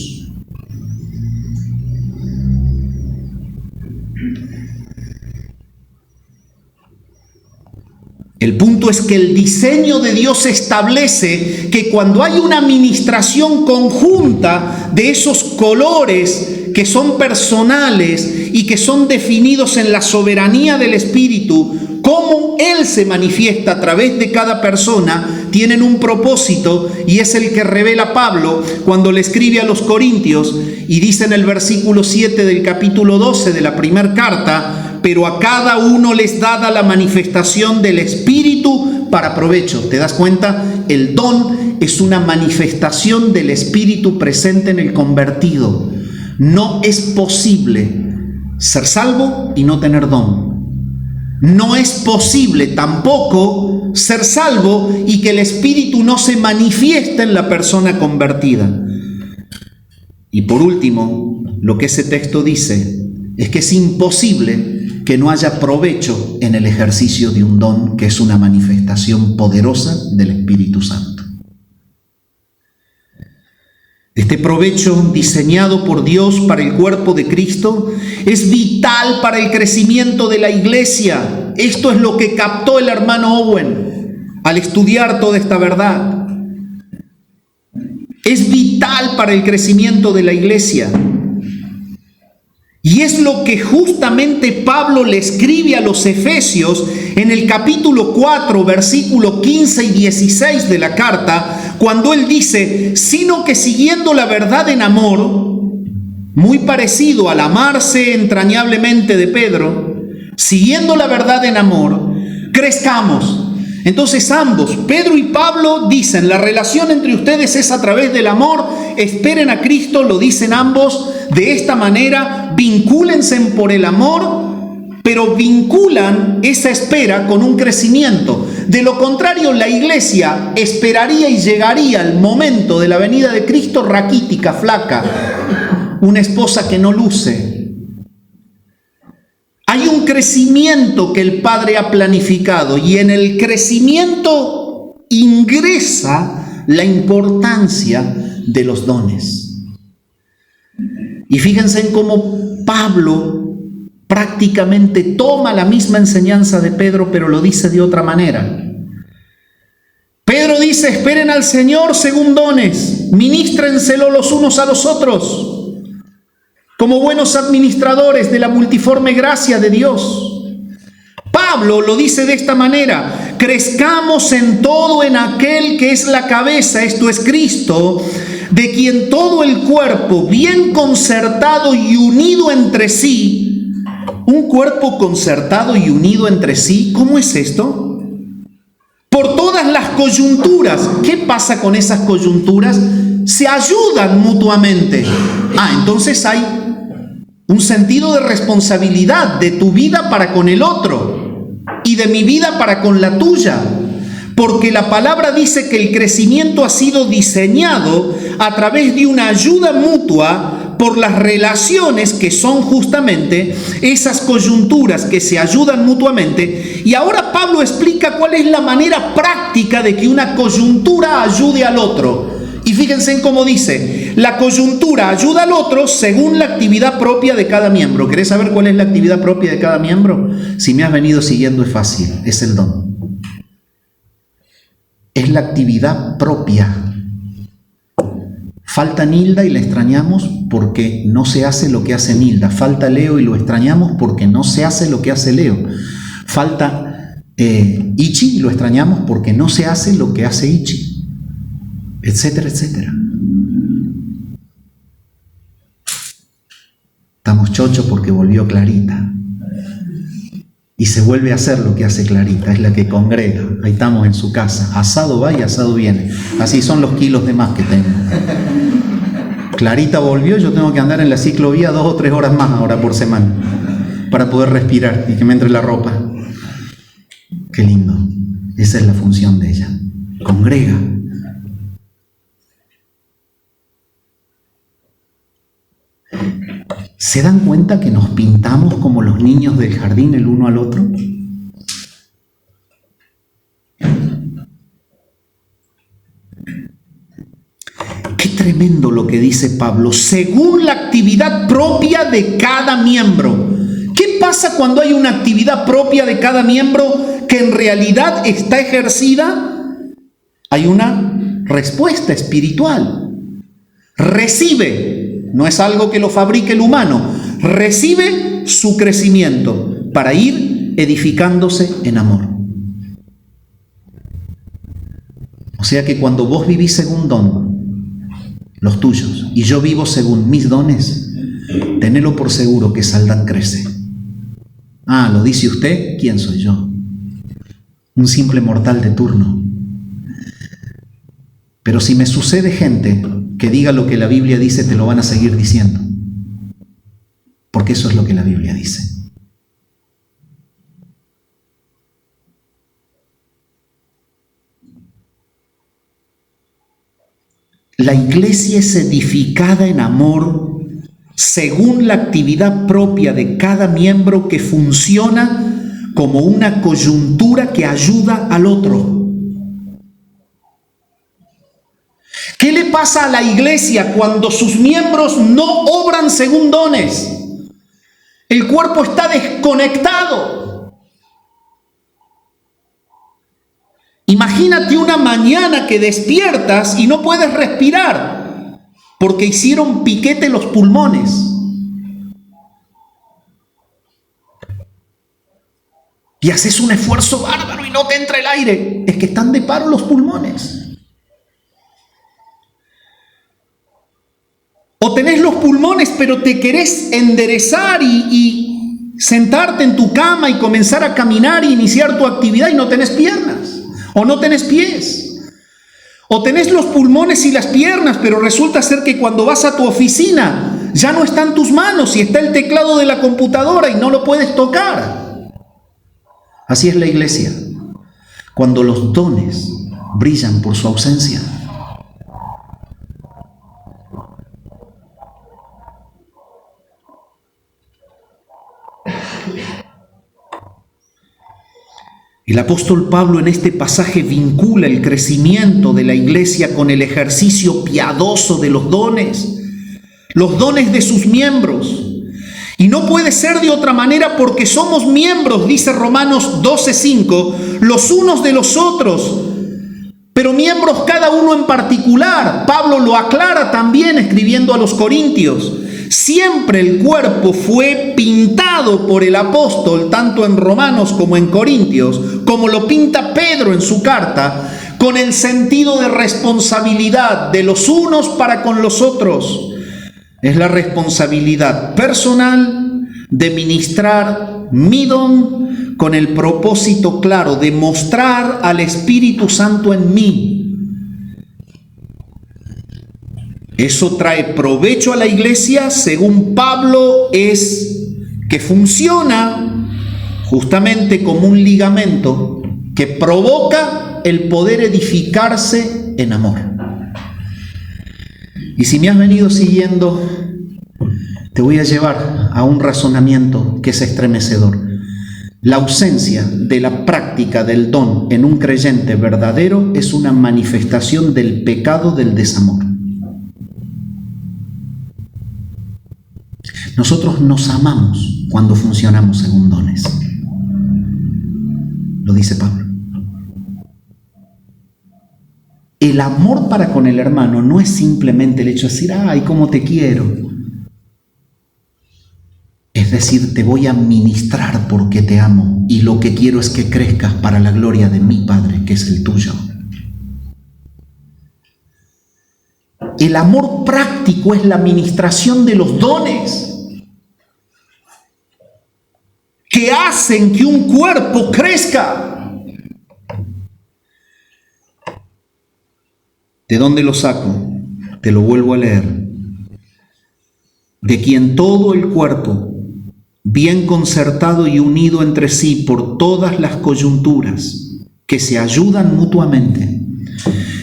El punto es que el diseño de Dios establece que cuando hay una administración conjunta de esos colores que son personales y que son definidos en la soberanía del Espíritu, cómo Él se manifiesta a través de cada persona, tienen un propósito, y es el que revela Pablo cuando le escribe a los Corintios y dice en el versículo 7 del capítulo 12 de la primera carta: pero a cada uno les dada la manifestación del Espíritu para provecho. ¿Te das cuenta? El don es una manifestación del Espíritu presente en el convertido. No es posible ser salvo y no tener don. No es posible tampoco ser salvo y que el Espíritu no se manifieste en la persona convertida. Y por último, lo que ese texto dice es que es imposible que no haya provecho en el ejercicio de un don que es una manifestación poderosa del Espíritu Santo. Este provecho diseñado por Dios para el cuerpo de Cristo es vital para el crecimiento de la iglesia. Esto es lo que captó el hermano Owen al estudiar toda esta verdad. Es vital para el crecimiento de la iglesia. Y es lo que justamente Pablo le escribe a los Efesios en el capítulo 4, versículos 15 y 16 de la carta, cuando él dice: sino que siguiendo la verdad en amor, muy parecido al amarse entrañablemente de Pedro, siguiendo la verdad en amor, crezcamos. Entonces ambos, Pedro y Pablo, dicen: la relación entre ustedes es a través del amor, esperen a Cristo, lo dicen ambos de esta manera, vincúlense por el amor, pero vinculan esa espera con un crecimiento. De lo contrario, la iglesia esperaría y llegaría al momento de la venida de Cristo raquítica, flaca, una esposa que no luce. Hay un crecimiento que el Padre ha planificado, y en el crecimiento ingresa la importancia de los dones. Y fíjense en cómo Pablo prácticamente toma la misma enseñanza de Pedro, pero lo dice de otra manera. Pedro dice: esperen al Señor según dones, ministrenselo los unos a los otros, como buenos administradores de la multiforme gracia de Dios. Pablo lo dice de esta manera: crezcamos en todo en aquel que es la cabeza, esto es Cristo, de quien todo el cuerpo, bien concertado y unido entre sí. Un cuerpo concertado y unido entre sí, ¿cómo es esto? Por todas las coyunturas. ¿Qué pasa con esas coyunturas? Se ayudan mutuamente. Entonces hay un sentido de responsabilidad de tu vida para con el otro y de mi vida para con la tuya. Porque la palabra dice que el crecimiento ha sido diseñado a través de una ayuda mutua por las relaciones que son justamente esas coyunturas que se ayudan mutuamente. Y ahora Pablo explica cuál es la manera práctica de que una coyuntura ayude al otro. Y fíjense en cómo dice: la coyuntura ayuda al otro según la actividad propia de cada miembro. ¿Querés saber cuál es la actividad propia de cada miembro? Si me has venido siguiendo es fácil, es el don. Es la actividad propia. Falta Nilda y la extrañamos porque no se hace lo que hace Nilda. Falta Leo y lo extrañamos porque no se hace lo que hace Leo. Falta Ichi y lo extrañamos porque no se hace lo que hace Ichi. Etcétera, etcétera. Estamos chochos porque volvió Clarita. Y se vuelve a hacer lo que hace Clarita, es la que congrega. Ahí estamos en su casa. Asado va y asado viene. Así son los kilos de más que tengo. Clarita volvió, yo tengo que andar en la ciclovía 2 o 3 horas más ahora por semana para poder respirar y que me entre la ropa. Qué lindo. Esa es la función de ella. Congrega. ¿Se dan cuenta que nos pintamos como los niños del jardín el uno al otro? Qué tremendo lo que dice Pablo, según la actividad propia de cada miembro. ¿Qué pasa cuando hay una actividad propia de cada miembro que que en realidad está ejercida, hay una respuesta espiritual. Recibe, no es algo que lo fabrique el humano, recibe su crecimiento para ir edificándose en amor. O sea que cuando vos vivís según don, los tuyos, y yo vivo según mis dones, tenelo por seguro que Saldán crece. Ah, ¿lo dice usted? ¿Quién soy yo? Un simple mortal de turno. Pero si me sucede gente que diga lo que la Biblia dice, te lo van a seguir diciendo. Porque eso es lo que la Biblia dice. La iglesia es edificada en amor según la actividad propia de cada miembro que funciona como una coyuntura que ayuda al otro. ¿Qué le pasa a la iglesia cuando sus miembros no obran según dones? El cuerpo está desconectado. Imagínate una mañana que despiertas y no puedes respirar porque hicieron piquete los pulmones. Y haces un esfuerzo bárbaro y no te entra el aire. Es que están de paro los pulmones. O tenés los pulmones pero te querés enderezar y sentarte en tu cama y comenzar a caminar e iniciar tu actividad y no tenés piernas. O no tenés pies. O tenés los pulmones y las piernas, pero resulta ser que cuando vas a tu oficina ya no están tus manos y está el teclado de la computadora y no lo puedes tocar. Así es la iglesia. Cuando los dones brillan por su ausencia. El apóstol Pablo en este pasaje vincula el crecimiento de la iglesia con el ejercicio piadoso de los dones de sus miembros. Y no puede ser de otra manera porque somos miembros, dice Romanos 12:5, los unos de los otros, pero miembros cada uno en particular. Pablo lo aclara también escribiendo a los Corintios. Siempre el cuerpo fue pintado por el apóstol, tanto en Romanos como en Corintios, como lo pinta Pedro en su carta, con el sentido de responsabilidad de los unos para con los otros. Es la responsabilidad personal de ministrar mi don con el propósito claro de mostrar al Espíritu Santo en mí. Eso trae provecho a la iglesia, según Pablo, es que funciona justamente como un ligamento que provoca el poder edificarse en amor. Y si me has venido siguiendo, te voy a llevar a un razonamiento que es estremecedor. La ausencia de la práctica del don en un creyente verdadero es una manifestación del pecado del desamor. Nosotros nos amamos cuando funcionamos según dones. Lo dice Pablo. El amor para con el hermano no es simplemente el hecho de decir, ay, cómo te quiero. Es decir, te voy a ministrar porque te amo y lo que quiero es que crezcas para la gloria de mi Padre, que es el tuyo. El amor práctico es la ministración de los dones que hacen que un cuerpo crezca. ¿De dónde lo saco? Te lo vuelvo a leer. De quien todo el cuerpo, bien concertado y unido entre sí por todas las coyunturas, que se ayudan mutuamente,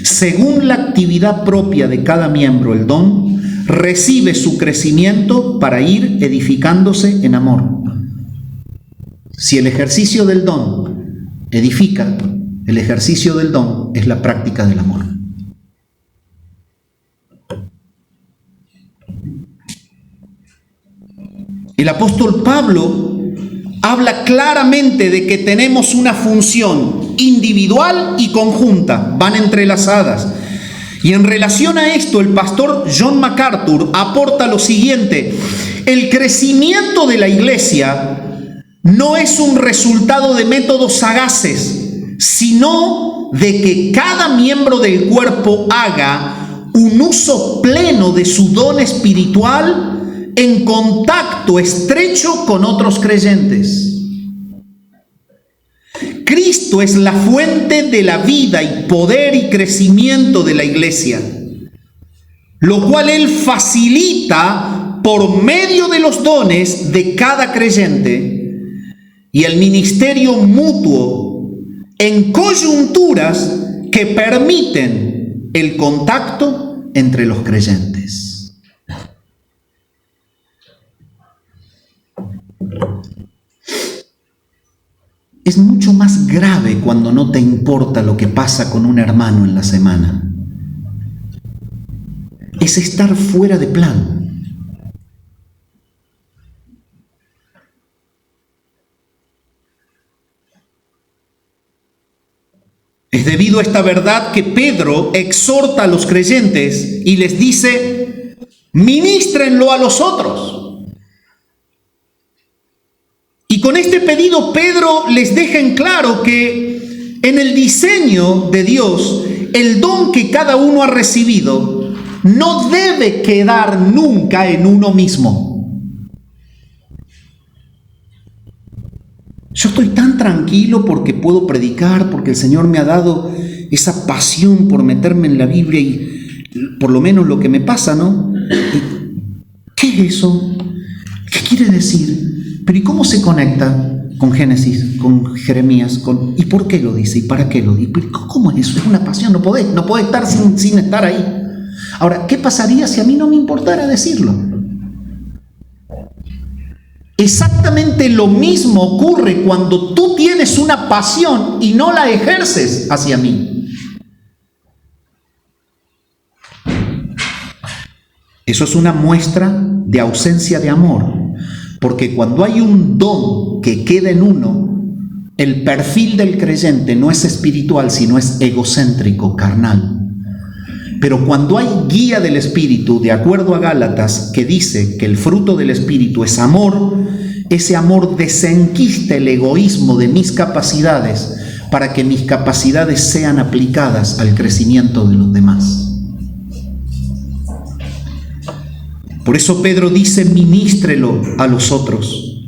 según la actividad propia de cada miembro, el don, recibe su crecimiento para ir edificándose en amor. Si el ejercicio del don edifica, el ejercicio del don es la práctica del amor. El apóstol Pablo habla claramente de que tenemos una función individual y conjunta, van entrelazadas. Y en relación a esto, el pastor John MacArthur aporta lo siguiente: el crecimiento de la iglesia no es un resultado de métodos sagaces, sino de que cada miembro del cuerpo haga un uso pleno de su don espiritual en contacto estrecho con otros creyentes. Cristo es la fuente de la vida y poder y crecimiento de la iglesia, lo cual Él facilita por medio de los dones de cada creyente y el ministerio mutuo en coyunturas que permiten el contacto entre los creyentes. Es mucho más grave cuando no te importa lo que pasa con un hermano en la semana. Es estar fuera de plan. Es debido a esta verdad que Pedro exhorta a los creyentes y les dice: ministrenlo a los otros. Y con este pedido Pedro les deja en claro que en el diseño de Dios, el don que cada uno ha recibido no debe quedar nunca en uno mismo. Yo estoy tan tranquilo porque puedo predicar, porque el Señor me ha dado esa pasión por meterme en la Biblia y por lo menos lo que me pasa, ¿no? ¿Qué es eso? ¿Qué quiere decir? Pero ¿y cómo se conecta con Génesis, con Jeremías? ¿Y por qué lo dice? ¿Y para qué lo dice? ¿Cómo es eso? Es una pasión, no podés estar sin estar ahí. Ahora, ¿qué pasaría si a mí no me importara decirlo? Exactamente lo mismo ocurre cuando tú tienes una pasión y no la ejerces hacia mí. Eso es una muestra de ausencia de amor. Porque cuando hay un don que queda en uno, el perfil del creyente no es espiritual, sino es egocéntrico, carnal. Pero cuando hay guía del Espíritu, de acuerdo a Gálatas, que dice que el fruto del Espíritu es amor, ese amor desenquista el egoísmo de mis capacidades para que mis capacidades sean aplicadas al crecimiento de los demás. Por eso Pedro dice: ministrelo a los otros.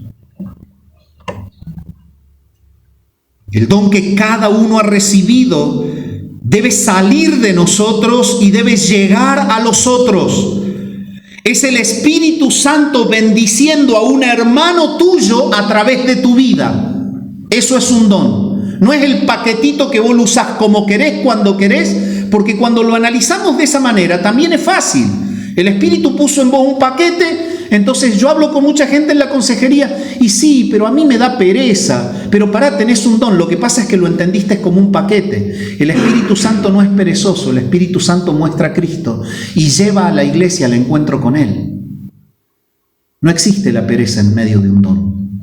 El don que cada uno ha recibido debe salir de nosotros y debe llegar a los otros. Es el Espíritu Santo bendiciendo a un hermano tuyo a través de tu vida. Eso es un don. No es el paquetito que vos lo usás como querés, cuando querés, porque cuando lo analizamos de esa manera también es fácil. El Espíritu puso en vos un paquete, entonces yo hablo con mucha gente en la consejería y sí, pero a mí me da pereza. Pero pará, tenés un don, lo que pasa es que lo entendiste como un paquete. El Espíritu Santo no es perezoso, el Espíritu Santo muestra a Cristo y lleva a la iglesia al encuentro con Él. No existe la pereza en medio de un don.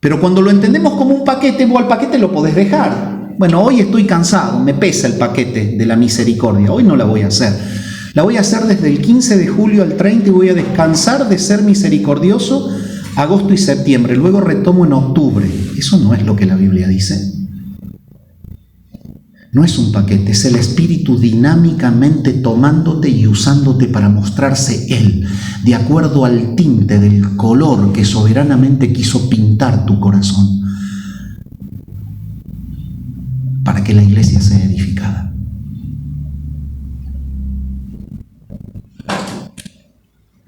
Pero cuando lo entendemos como un paquete, vos al paquete lo podés dejar. Bueno, hoy estoy cansado, me pesa el paquete de la misericordia, hoy no la voy a hacer. La voy a hacer desde el 15 de julio al 30 y voy a descansar de ser misericordioso agosto y septiembre, luego retomo en octubre. Eso no es lo que la Biblia dice. No es un paquete, es el Espíritu dinámicamente tomándote y usándote para mostrarse Él, de acuerdo al tinte del color que soberanamente quiso pintar tu corazón, para que la iglesia sea edificada.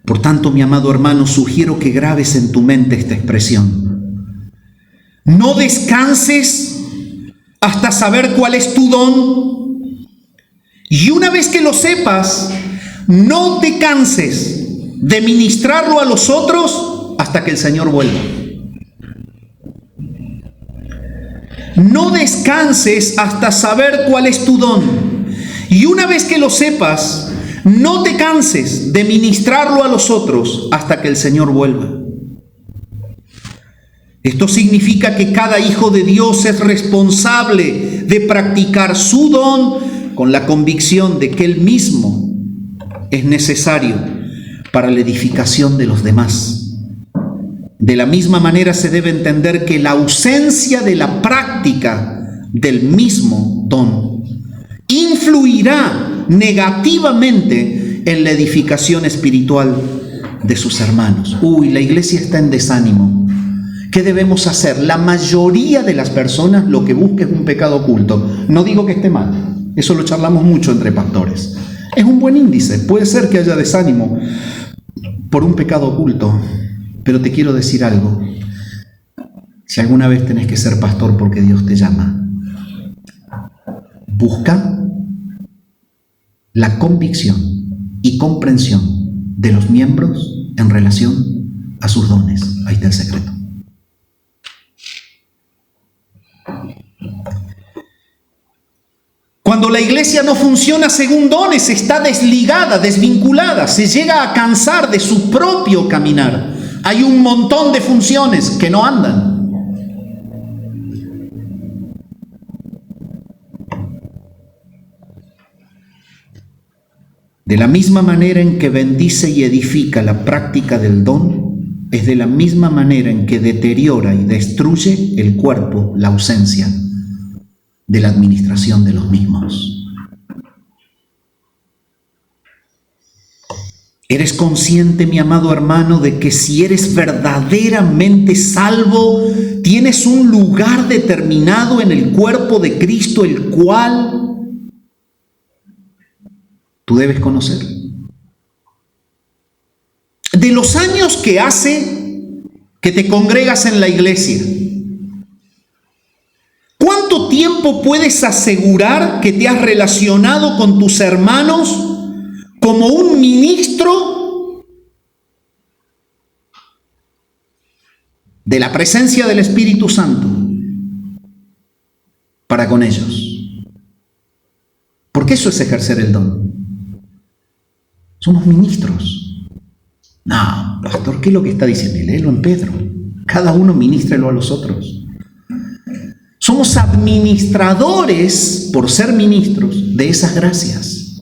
Por tanto, mi amado hermano, sugiero que grabes en tu mente esta expresión. No descanses hasta saber cuál es tu don. Y una vez que lo sepas, no te canses de ministrarlo a los otros hasta que el Señor vuelva. No descanses hasta saber cuál es tu don. Y una vez que lo sepas, no te canses de ministrarlo a los otros hasta que el Señor vuelva. Esto significa que cada hijo de Dios es responsable de practicar su don con la convicción de que él mismo es necesario para la edificación de los demás. De la misma manera se debe entender que la ausencia de la práctica del mismo don influirá negativamente en la edificación espiritual de sus hermanos. La iglesia está en desánimo. ¿Qué debemos hacer? La mayoría de las personas lo que busca es un pecado oculto. No digo que esté mal, eso lo charlamos mucho entre pastores. Es un buen índice, puede ser que haya desánimo por un pecado oculto, pero te quiero decir algo. Si alguna vez tenés que ser pastor porque Dios te llama, busca la convicción y comprensión de los miembros en relación a sus dones. Ahí está el secreto. Cuando la iglesia no funciona según dones, está desligada, desvinculada, se llega a cansar de su propio caminar. Hay un montón de funciones que no andan. De la misma manera en que bendice y edifica la práctica del don, es de la misma manera en que deteriora y destruye el cuerpo, la ausencia de la administración de los mismos. ¿Eres consciente, mi amado hermano, de que si eres verdaderamente salvo, tienes un lugar determinado en el cuerpo de Cristo, el cual tú debes conocer? De los años que hace que te congregas en la iglesia, ¿cuánto tiempo puedes asegurar que te has relacionado con tus hermanos como un ministro de la presencia del Espíritu Santo para con ellos? Porque eso es ejercer el don. Somos ministros. No, pastor, ¿qué es lo que está diciendo? Léelo en Pedro. Cada uno ministrelo a los otros. Somos administradores, por ser ministros, de esas gracias.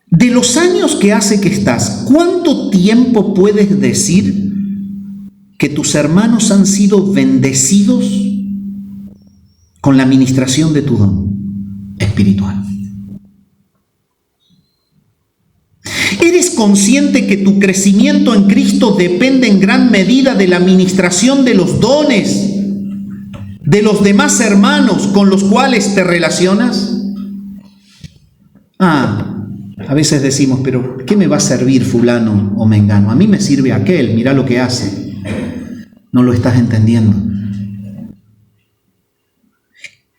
De los años que hace que estás, ¿cuánto tiempo puedes decir que tus hermanos han sido bendecidos con la administración de tu don espiritual? ¿Eres consciente que tu crecimiento en Cristo depende en gran medida de la administración de los dones de los demás hermanos con los cuales te relacionas? A veces decimos, pero ¿qué me va a servir fulano o mengano? A mí me sirve aquel, mira lo que hace. No lo estás entendiendo.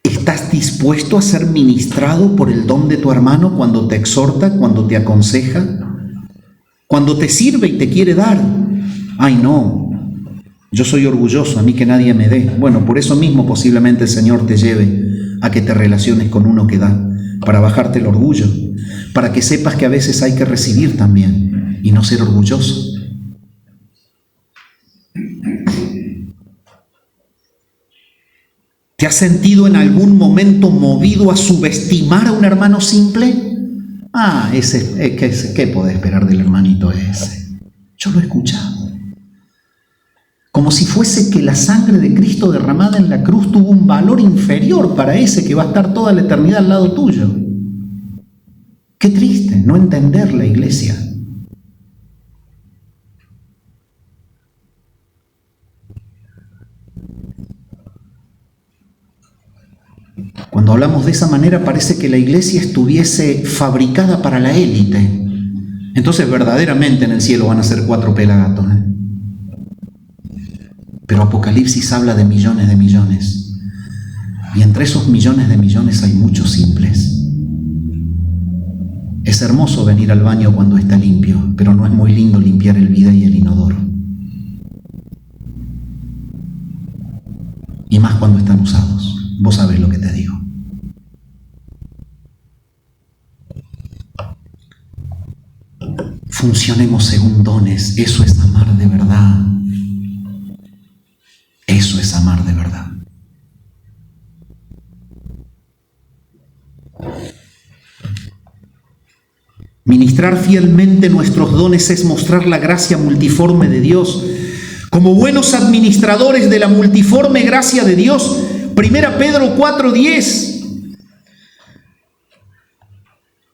¿Estás dispuesto a ser ministrado por el don de tu hermano cuando te exhorta, cuando te aconseja, cuando te sirve y te quiere dar? Ay, no, yo soy orgulloso, a mí que nadie me dé. Bueno, por eso mismo posiblemente el Señor te lleve a que te relaciones con uno que da, para bajarte el orgullo, para que sepas que a veces hay que recibir también y no ser orgulloso. ¿Te has sentido en algún momento movido a subestimar a un hermano simple? ¿Qué puede esperar del hermanito ese? Yo lo he escuchado. Como si fuese que la sangre de Cristo derramada en la cruz tuvo un valor inferior para ese que va a estar toda la eternidad al lado tuyo. Qué triste no entender la iglesia. Cuando hablamos de esa manera parece que la iglesia estuviese fabricada para la élite. Entonces verdaderamente en el cielo van a ser 4 pelagatos. Pero Apocalipsis habla de millones. Y entre esos millones de millones hay muchos simples. Es hermoso venir al baño cuando está limpio, pero no es muy lindo limpiar el bidet y el inodoro. Y más cuando están usados. Vos sabés lo que te digo. funcionemos según dones. Eso es amar de verdad. Eso es amar de verdad. Ministrar fielmente nuestros dones es mostrar la gracia multiforme de Dios. Como buenos administradores de la multiforme gracia de Dios, 1 Pedro 4:10.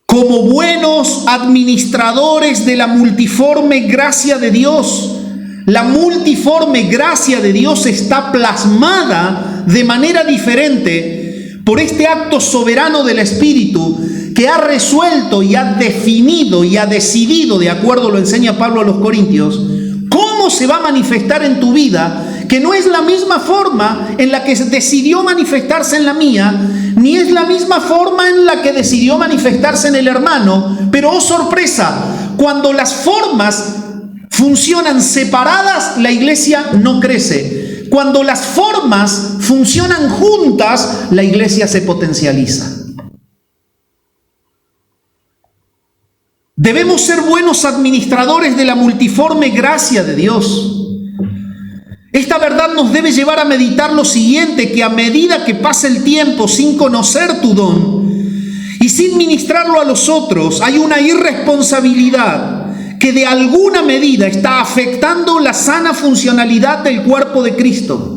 Como buenos administradores de la multiforme gracia de Dios. La multiforme gracia de Dios está plasmada de manera diferente por este acto soberano del Espíritu que ha resuelto y ha definido y ha decidido, de acuerdo lo enseña Pablo a los Corintios, cómo se va a manifestar en tu vida, que no es la misma forma en la que decidió manifestarse en la mía, ni es la misma forma en la que decidió manifestarse en el hermano, pero oh sorpresa, cuando las formas funcionan separadas, la iglesia no crece. Cuando las formas funcionan juntas, la iglesia se potencializa. Debemos ser buenos administradores de la multiforme gracia de Dios. Esta verdad nos debe llevar a meditar lo siguiente, que a medida que pasa el tiempo sin conocer tu don y sin ministrarlo a los otros, hay una irresponsabilidad que de alguna medida está afectando la sana funcionalidad del cuerpo de Cristo.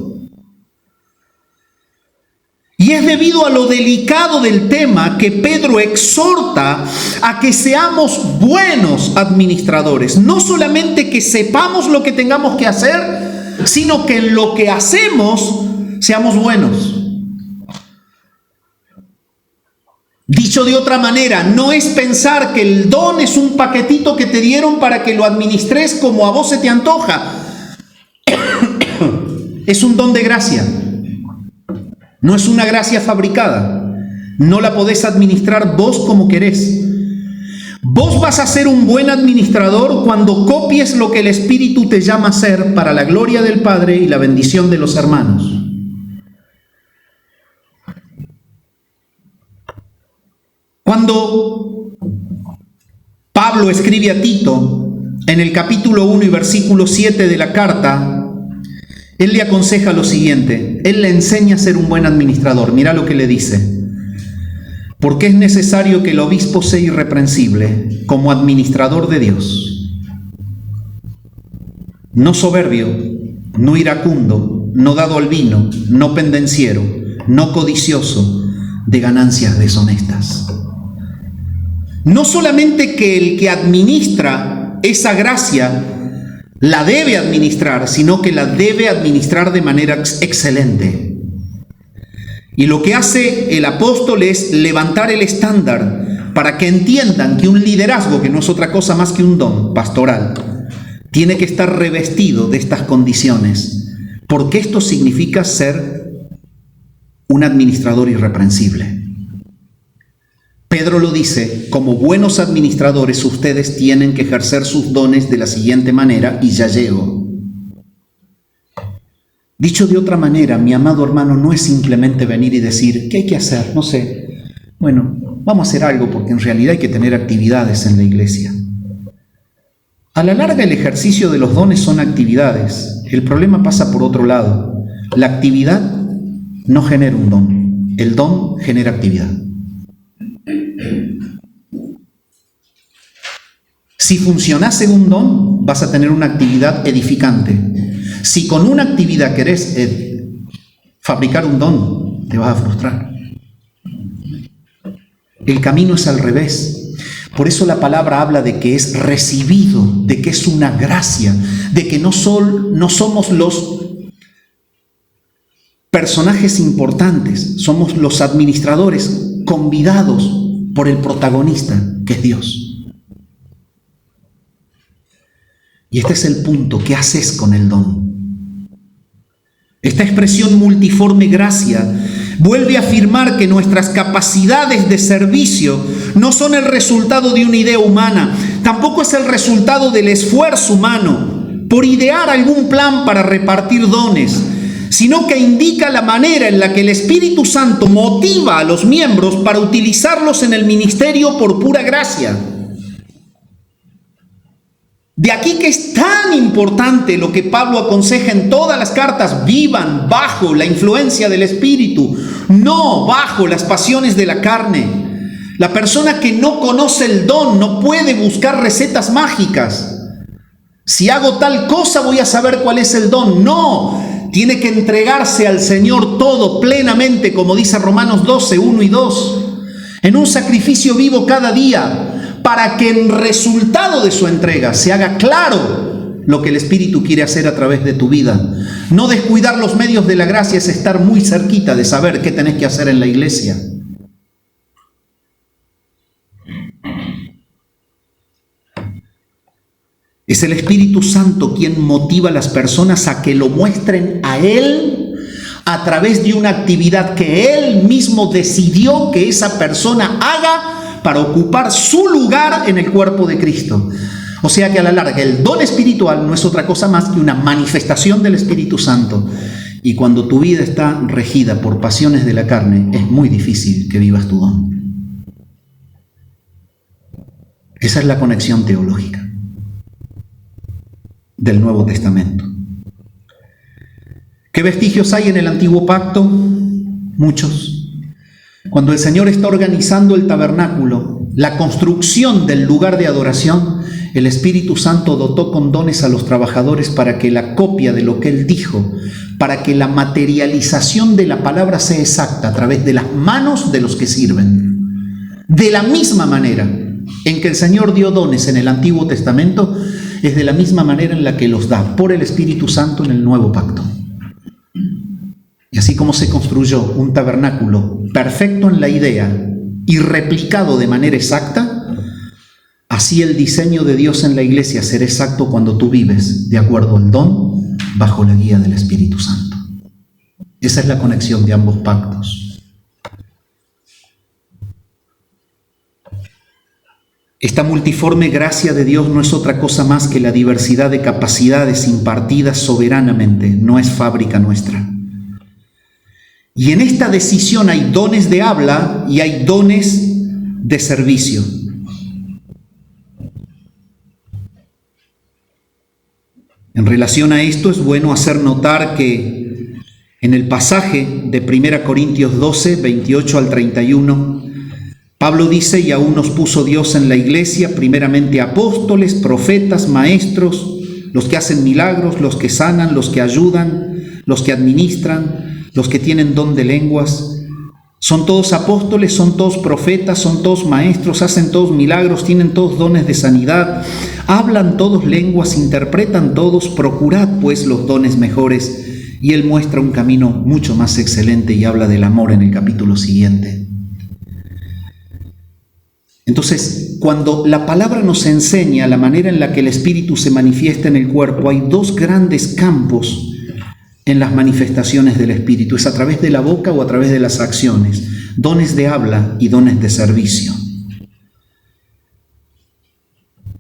Y es debido a lo delicado del tema que Pedro exhorta a que seamos buenos administradores. No solamente que sepamos lo que tengamos que hacer, sino que en lo que hacemos seamos buenos. Dicho de otra manera, no es pensar que el don es un paquetito que te dieron para que lo administres como a vos se te antoja. Es un don de gracia. No es una gracia fabricada. No la podés administrar vos como querés. Vos vas a ser un buen administrador cuando copies lo que el Espíritu te llama a hacer para la gloria del Padre y la bendición de los hermanos. Cuando Pablo escribe a Tito, en el capítulo 1 y versículo 7 de la carta, él le aconseja lo siguiente, él le enseña a ser un buen administrador. Mira lo que le dice. Porque es necesario que el obispo sea irreprensible como administrador de Dios. No soberbio, no iracundo, no dado al vino, no pendenciero, no codicioso de ganancias deshonestas. No solamente que el que administra esa gracia la debe administrar, sino que la debe administrar de manera excelente. Y lo que hace el apóstol es levantar el estándar para que entiendan que un liderazgo, que no es otra cosa más que un don pastoral, tiene que estar revestido de estas condiciones, porque esto significa ser un administrador irreprensible. Pedro lo dice, como buenos administradores ustedes tienen que ejercer sus dones de la siguiente manera, y ya llego. Dicho de otra manera, mi amado hermano, no es simplemente venir y decir, ¿qué hay que hacer? No sé. Bueno, vamos a hacer algo porque en realidad hay que tener actividades en la iglesia. A la larga el ejercicio de los dones son actividades. El problema pasa por otro lado. La actividad no genera un don. El don genera actividad. Si funcionás en un don, vas a tener una actividad edificante. Si con una actividad querés fabricar un don, te vas a frustrar. El camino es al revés. Por eso la palabra habla de que es recibido, de que es una gracia, de que no somos los personajes importantes, somos los administradores convidados por el protagonista, que es Dios. Y este es el punto, ¿qué haces con el don? Esta expresión multiforme gracia vuelve a afirmar que nuestras capacidades de servicio no son el resultado de una idea humana, tampoco es el resultado del esfuerzo humano por idear algún plan para repartir dones, sino que indica la manera en la que el Espíritu Santo motiva a los miembros para utilizarlos en el ministerio por pura gracia. De aquí que es tan importante lo que Pablo aconseja en todas las cartas: vivan bajo la influencia del Espíritu, no bajo las pasiones de la carne. La persona que no conoce el don no puede buscar recetas mágicas. Si hago tal cosa voy a saber cuál es el don. No, tiene que entregarse al Señor todo plenamente, como dice Romanos 12, 1 y 2, en un sacrificio vivo cada día, para que en resultado de su entrega se haga claro lo que el Espíritu quiere hacer a través de tu vida. No descuidar los medios de la gracia es estar muy cerquita de saber qué tenés que hacer en la iglesia. Es el Espíritu Santo quien motiva a las personas a que lo muestren a Él a través de una actividad que Él mismo decidió que esa persona haga para ocupar su lugar en el cuerpo de Cristo. O sea que a la larga el don espiritual no es otra cosa más que una manifestación del Espíritu Santo. Y cuando tu vida está regida por pasiones de la carne, es muy difícil que vivas tu don. Esa es la conexión teológica del Nuevo Testamento. ¿Qué vestigios hay en el Antiguo Pacto? Muchos. Cuando el Señor está organizando el tabernáculo, la construcción del lugar de adoración, el Espíritu Santo dotó con dones a los trabajadores para que la copia de lo que Él dijo, para que la materialización de la palabra sea exacta a través de las manos de los que sirven. De la misma manera en que el Señor dio dones en el Antiguo Testamento, es de la misma manera en la que los da por el Espíritu Santo en el Nuevo Pacto. Y así como se construyó un tabernáculo perfecto en la idea y replicado de manera exacta, así el diseño de Dios en la iglesia será exacto cuando tú vives de acuerdo al don bajo la guía del Espíritu Santo. Esa es la conexión de ambos pactos. Esta multiforme gracia de Dios no es otra cosa más que la diversidad de capacidades impartidas soberanamente, no es fábrica nuestra. Y en esta decisión hay dones de habla y hay dones de servicio. En relación a esto es bueno hacer notar que en el pasaje de 1 Corintios 12, 28 al 31, Pablo dice: y aún nos puso Dios en la iglesia, primeramente apóstoles, profetas, maestros, los que hacen milagros, los que sanan, los que ayudan, los que administran, los que tienen don de lenguas. Son todos apóstoles, son todos profetas, son todos maestros, hacen todos milagros, tienen todos dones de sanidad, hablan todos lenguas, interpretan todos. Procurad pues los dones mejores. Y él muestra un camino mucho más excelente y habla del amor en el capítulo siguiente. Entonces, cuando la palabra nos enseña la manera en la que el Espíritu se manifiesta en el cuerpo, hay dos grandes campos en las manifestaciones del Espíritu. Es a través de la boca o a través de las acciones. Dones de habla y dones de servicio.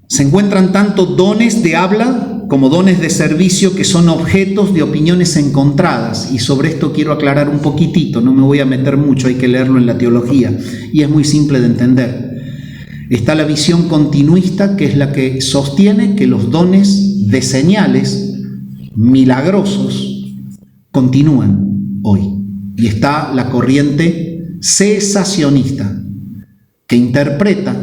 Se encuentran tanto dones de habla como dones de servicio que son objetos de opiniones encontradas. Y sobre esto quiero aclarar un poquitito, no me voy a meter mucho, hay que leerlo en la teología. Y es muy simple de entender. Está la visión continuista, que es la que sostiene que los dones de señales milagrosos continúan hoy. Y está la corriente cesacionista, que interpreta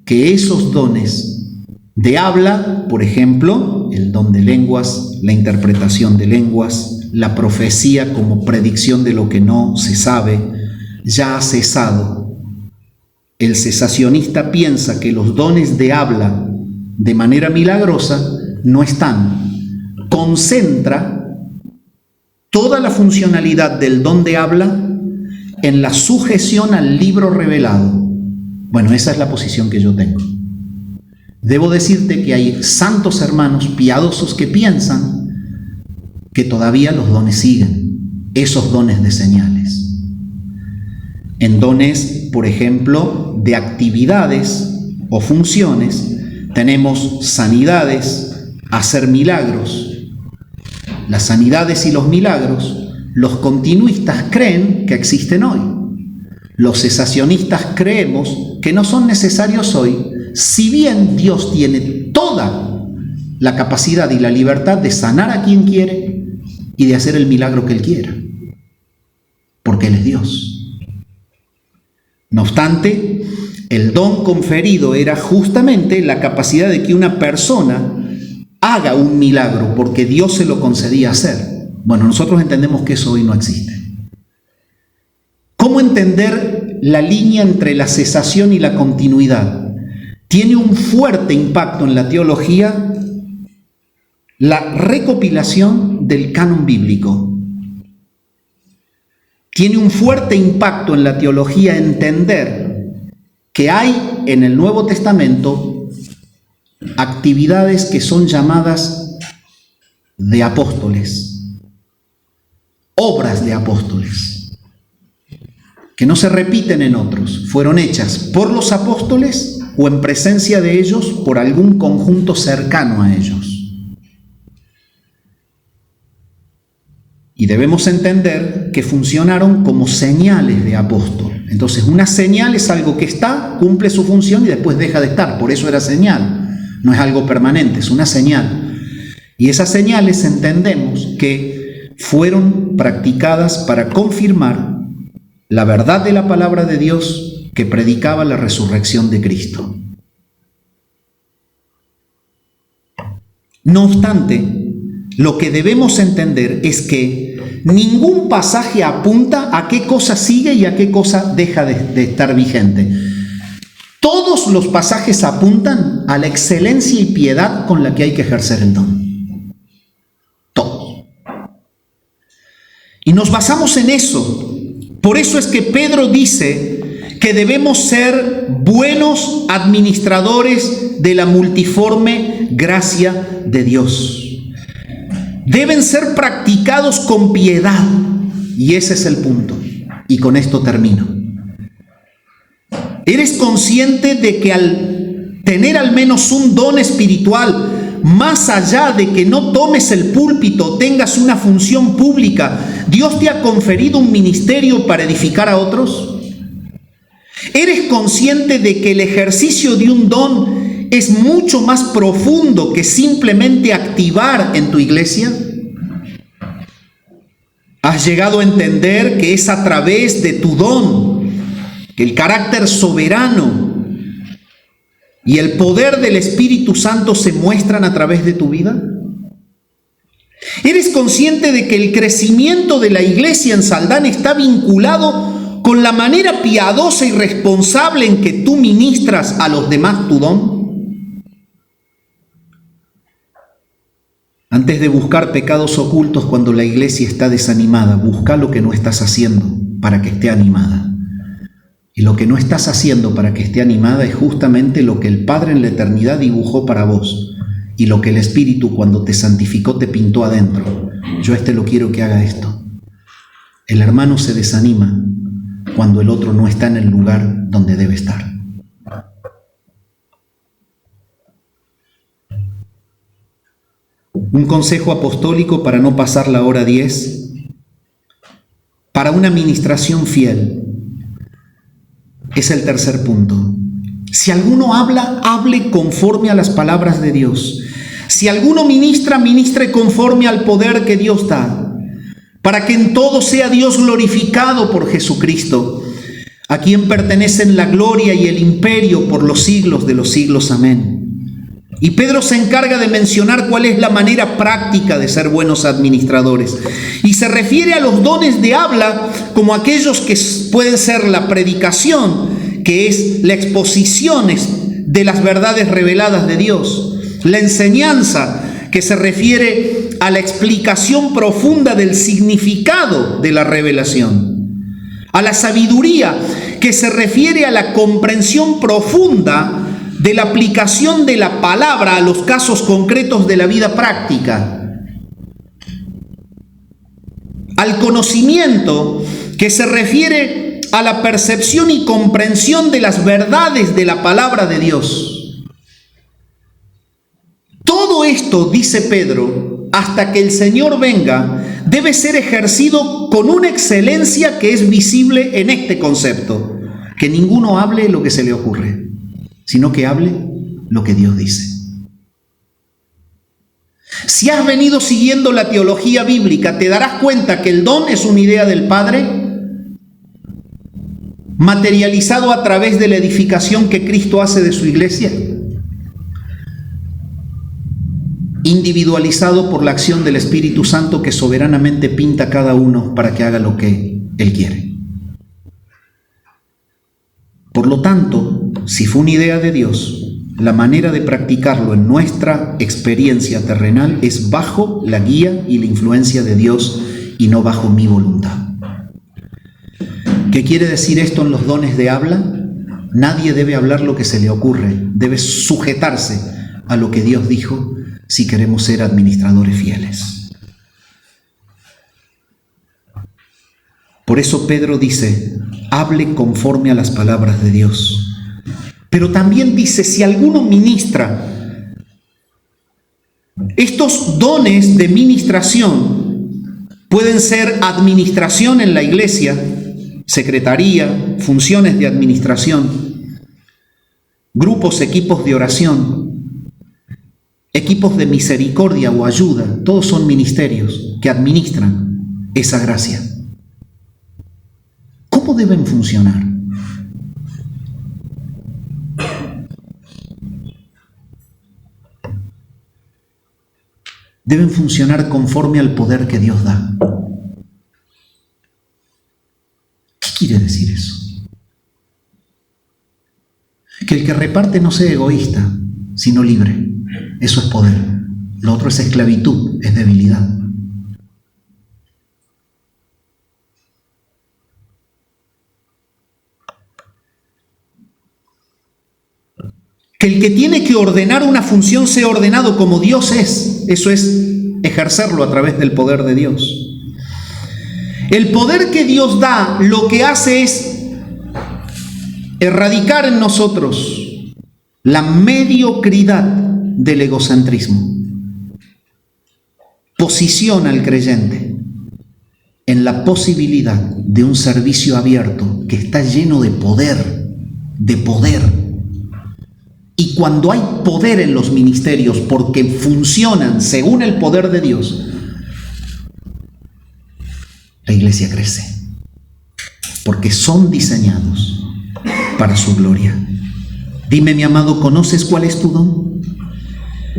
que esos dones de habla, por ejemplo, el don de lenguas, la interpretación de lenguas, la profecía como predicción de lo que no se sabe, ya ha cesado. El cesacionista piensa que los dones de habla de manera milagrosa no están. Concentra toda la funcionalidad del don de habla en la sujeción al libro revelado. Bueno, esa es la posición que yo tengo. Debo decirte que hay santos hermanos piadosos que piensan que todavía los dones siguen, esos dones de señales. En dones, por ejemplo, de actividades o funciones, tenemos sanidades, hacer milagros. Las sanidades y los milagros, los continuistas creen que existen hoy. Los cesacionistas creemos que no son necesarios hoy, si bien Dios tiene toda la capacidad y la libertad de sanar a quien quiere y de hacer el milagro que Él quiera, porque Él es Dios. No obstante, el don conferido era justamente la capacidad de que una persona haga un milagro, porque Dios se lo concedía hacer. Bueno, nosotros entendemos que eso hoy no existe. ¿Cómo entender la línea entre la cesación y la continuidad? Tiene un fuerte impacto en la teología la recopilación del canon bíblico. Tiene un fuerte impacto en la teología entender que hay en el Nuevo Testamento actividades que son llamadas de apóstoles, obras de apóstoles, que no se repiten en otros, fueron hechas por los apóstoles o en presencia de ellos por algún conjunto cercano a ellos. Y debemos entender que funcionaron como señales de apóstol. Entonces, una señal es algo que está, cumple su función y después deja de estar. Por eso era señal. No es algo permanente, es una señal. Y esas señales entendemos que fueron practicadas para confirmar la verdad de la palabra de Dios que predicaba la resurrección de Cristo. No obstante, lo que debemos entender es que ningún pasaje apunta a qué cosa sigue y a qué cosa deja de estar vigente. Todos los pasajes apuntan a la excelencia y piedad con la que hay que ejercer el don. Todos. Y nos basamos en eso. Por eso es que Pedro dice que debemos ser buenos administradores de la multiforme gracia de Dios. Deben ser practicados con piedad. Y ese es el punto. Y con esto termino. ¿Eres consciente de que al tener al menos un don espiritual, más allá de que no tomes el púlpito, tengas una función pública, Dios te ha conferido un ministerio para edificar a otros? ¿Eres consciente de que el ejercicio de un don es mucho más profundo que simplemente activar en tu iglesia? ¿Has llegado a entender que es a través de tu don que el carácter soberano y el poder del Espíritu Santo se muestran a través de tu vida? ¿Eres consciente de que el crecimiento de la iglesia en Saldán está vinculado con la manera piadosa y responsable en que tú ministras a los demás tu don? Antes de buscar pecados ocultos cuando la iglesia está desanimada, busca lo que no estás haciendo para que esté animada. Y lo que no estás haciendo para que esté animada es justamente lo que el Padre en la eternidad dibujó para vos y lo que el Espíritu cuando te santificó te pintó adentro. Yo lo quiero que haga esto. El hermano se desanima cuando el otro no está en el lugar donde debe estar. Un consejo apostólico para no pasar la hora 10, para una administración fiel, es el tercer punto. Si alguno habla, hable conforme a las palabras de Dios. Si alguno ministra, ministre conforme al poder que Dios da, para que en todo sea Dios glorificado por Jesucristo, a quien pertenecen la gloria y el imperio por los siglos de los siglos. Amén. Y Pedro se encarga de mencionar cuál es la manera práctica de ser buenos administradores. Y se refiere a los dones de habla como aquellos que pueden ser la predicación, que es la exposición de las verdades reveladas de Dios. La enseñanza, que se refiere a la explicación profunda del significado de la revelación. A la sabiduría, que se refiere a la comprensión profunda de la aplicación de la palabra a los casos concretos de la vida práctica. Al conocimiento, que se refiere a la percepción y comprensión de las verdades de la palabra de Dios. Todo esto, dice Pedro, hasta que el Señor venga, debe ser ejercido con una excelencia que es visible en este concepto: que ninguno hable lo que se le ocurre, sino que hable lo que Dios dice. Si has venido siguiendo la teología bíblica, te darás cuenta que el don es una idea del Padre materializado a través de la edificación que Cristo hace de su iglesia, individualizado por la acción del Espíritu Santo que soberanamente pinta a cada uno para que haga lo que Él quiere. Por lo tanto, si fue una idea de Dios, la manera de practicarlo en nuestra experiencia terrenal es bajo la guía y la influencia de Dios y no bajo mi voluntad. ¿Qué quiere decir esto en los dones de habla? Nadie debe hablar lo que se le ocurre, debe sujetarse a lo que Dios dijo si queremos ser administradores fieles. Por eso Pedro dice, hable conforme a las palabras de Dios. Pero también dice, si alguno ministra, estos dones de ministración pueden ser administración en la iglesia, secretaría, funciones de administración, grupos, equipos de oración, equipos de misericordia o ayuda, todos son ministerios que administran esa gracia. ¿Cómo deben funcionar? Deben funcionar conforme al poder que Dios da. ¿Qué quiere decir eso? Que el que reparte no sea egoísta, sino libre. Eso es poder. Lo otro es esclavitud, es debilidad. Que el que tiene que ordenar una función sea ordenado como Dios es. Eso es ejercerlo a través del poder de Dios. El poder que Dios da lo que hace es erradicar en nosotros la mediocridad del egocentrismo. Posiciona al creyente en la posibilidad de un servicio abierto que está lleno de poder, Y cuando hay poder en los ministerios, porque funcionan según el poder de Dios, la iglesia crece. Porque son diseñados para su gloria. Dime, mi amado, ¿conoces cuál es tu don?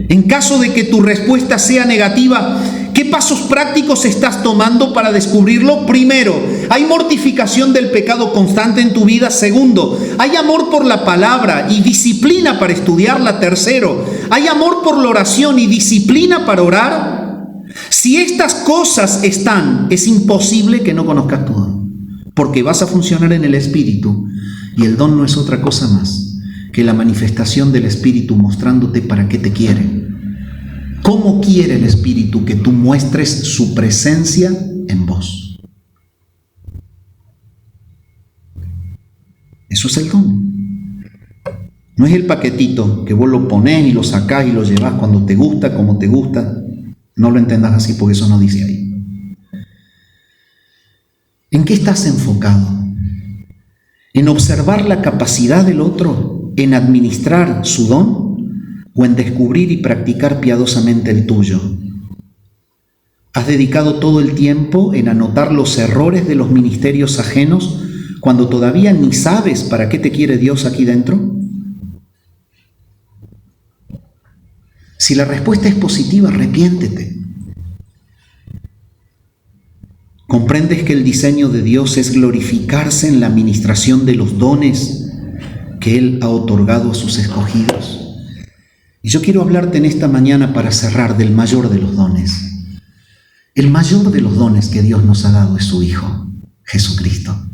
En caso de que tu respuesta sea negativa, ¿qué pasos prácticos estás tomando para descubrirlo? Primero, ¿hay mortificación del pecado constante en tu vida? Segundo, ¿hay amor por la palabra y disciplina para estudiarla? Tercero, ¿hay amor por la oración y disciplina para orar? Si estas cosas están, es imposible que no conozcas tu don, porque vas a funcionar en el Espíritu, y el don no es otra cosa más que la manifestación del Espíritu mostrándote para qué te quiere. ¿Cómo quiere el Espíritu que tú muestres su presencia en vos? Eso es el don. No es el paquetito que vos lo ponés y lo sacás y lo llevás cuando te gusta, como te gusta. No lo entendas así porque eso no dice ahí. ¿En qué estás enfocado? ¿En observar la capacidad del otro? ¿En administrar su don? ¿O en descubrir y practicar piadosamente el tuyo? ¿Has dedicado todo el tiempo en anotar los errores de los ministerios ajenos cuando todavía ni sabes para qué te quiere Dios aquí dentro? Si la respuesta es positiva, arrepiéntete. ¿Comprendes que el diseño de Dios es glorificarse en la administración de los dones que Él ha otorgado a sus escogidos? Y yo quiero hablarte en esta mañana para cerrar del mayor de los dones. El mayor de los dones que Dios nos ha dado es su Hijo, Jesucristo.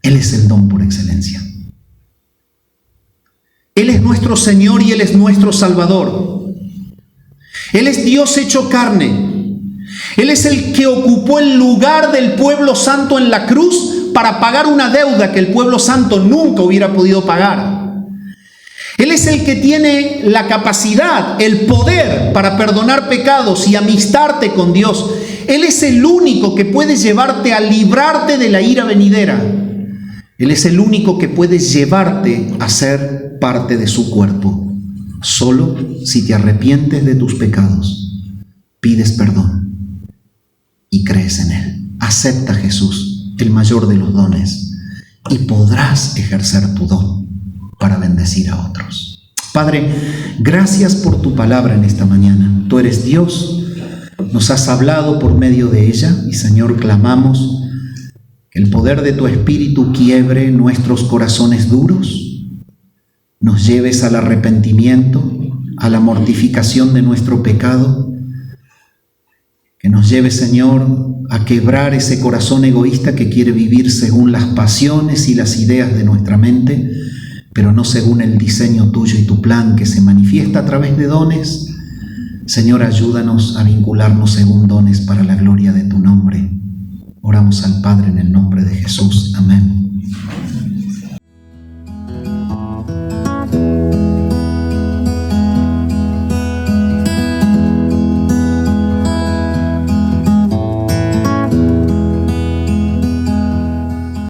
Él es el don por excelencia. Él es nuestro Señor y Él es nuestro Salvador. Él es Dios hecho carne. Él es el que ocupó el lugar del pueblo santo en la cruz para pagar una deuda que el pueblo santo nunca hubiera podido pagar. Él es el que tiene la capacidad, el poder para perdonar pecados y amistarte con Dios. Él es el único que puede llevarte a librarte de la ira venidera. Él es el único que puede llevarte a ser parte de su cuerpo, Solo si te arrepientes de tus pecados, pides perdón y crees en Él. Acepta a Jesús, el mayor de los dones, y podrás ejercer tu don para bendecir a otros. Padre, gracias por tu palabra en esta mañana. Tú eres Dios, nos has hablado por medio de ella y, Señor, clamamos que el poder de tu Espíritu quiebre nuestros corazones duros, nos lleves al arrepentimiento, a la mortificación de nuestro pecado, que nos lleves, Señor, a quebrar ese corazón egoísta que quiere vivir según las pasiones y las ideas de nuestra mente, pero no según el diseño tuyo y tu plan que se manifiesta a través de dones. Señor, ayúdanos a vincularnos según dones para la gloria de tu nombre. Oramos al Padre en el nombre de Jesús. Amén.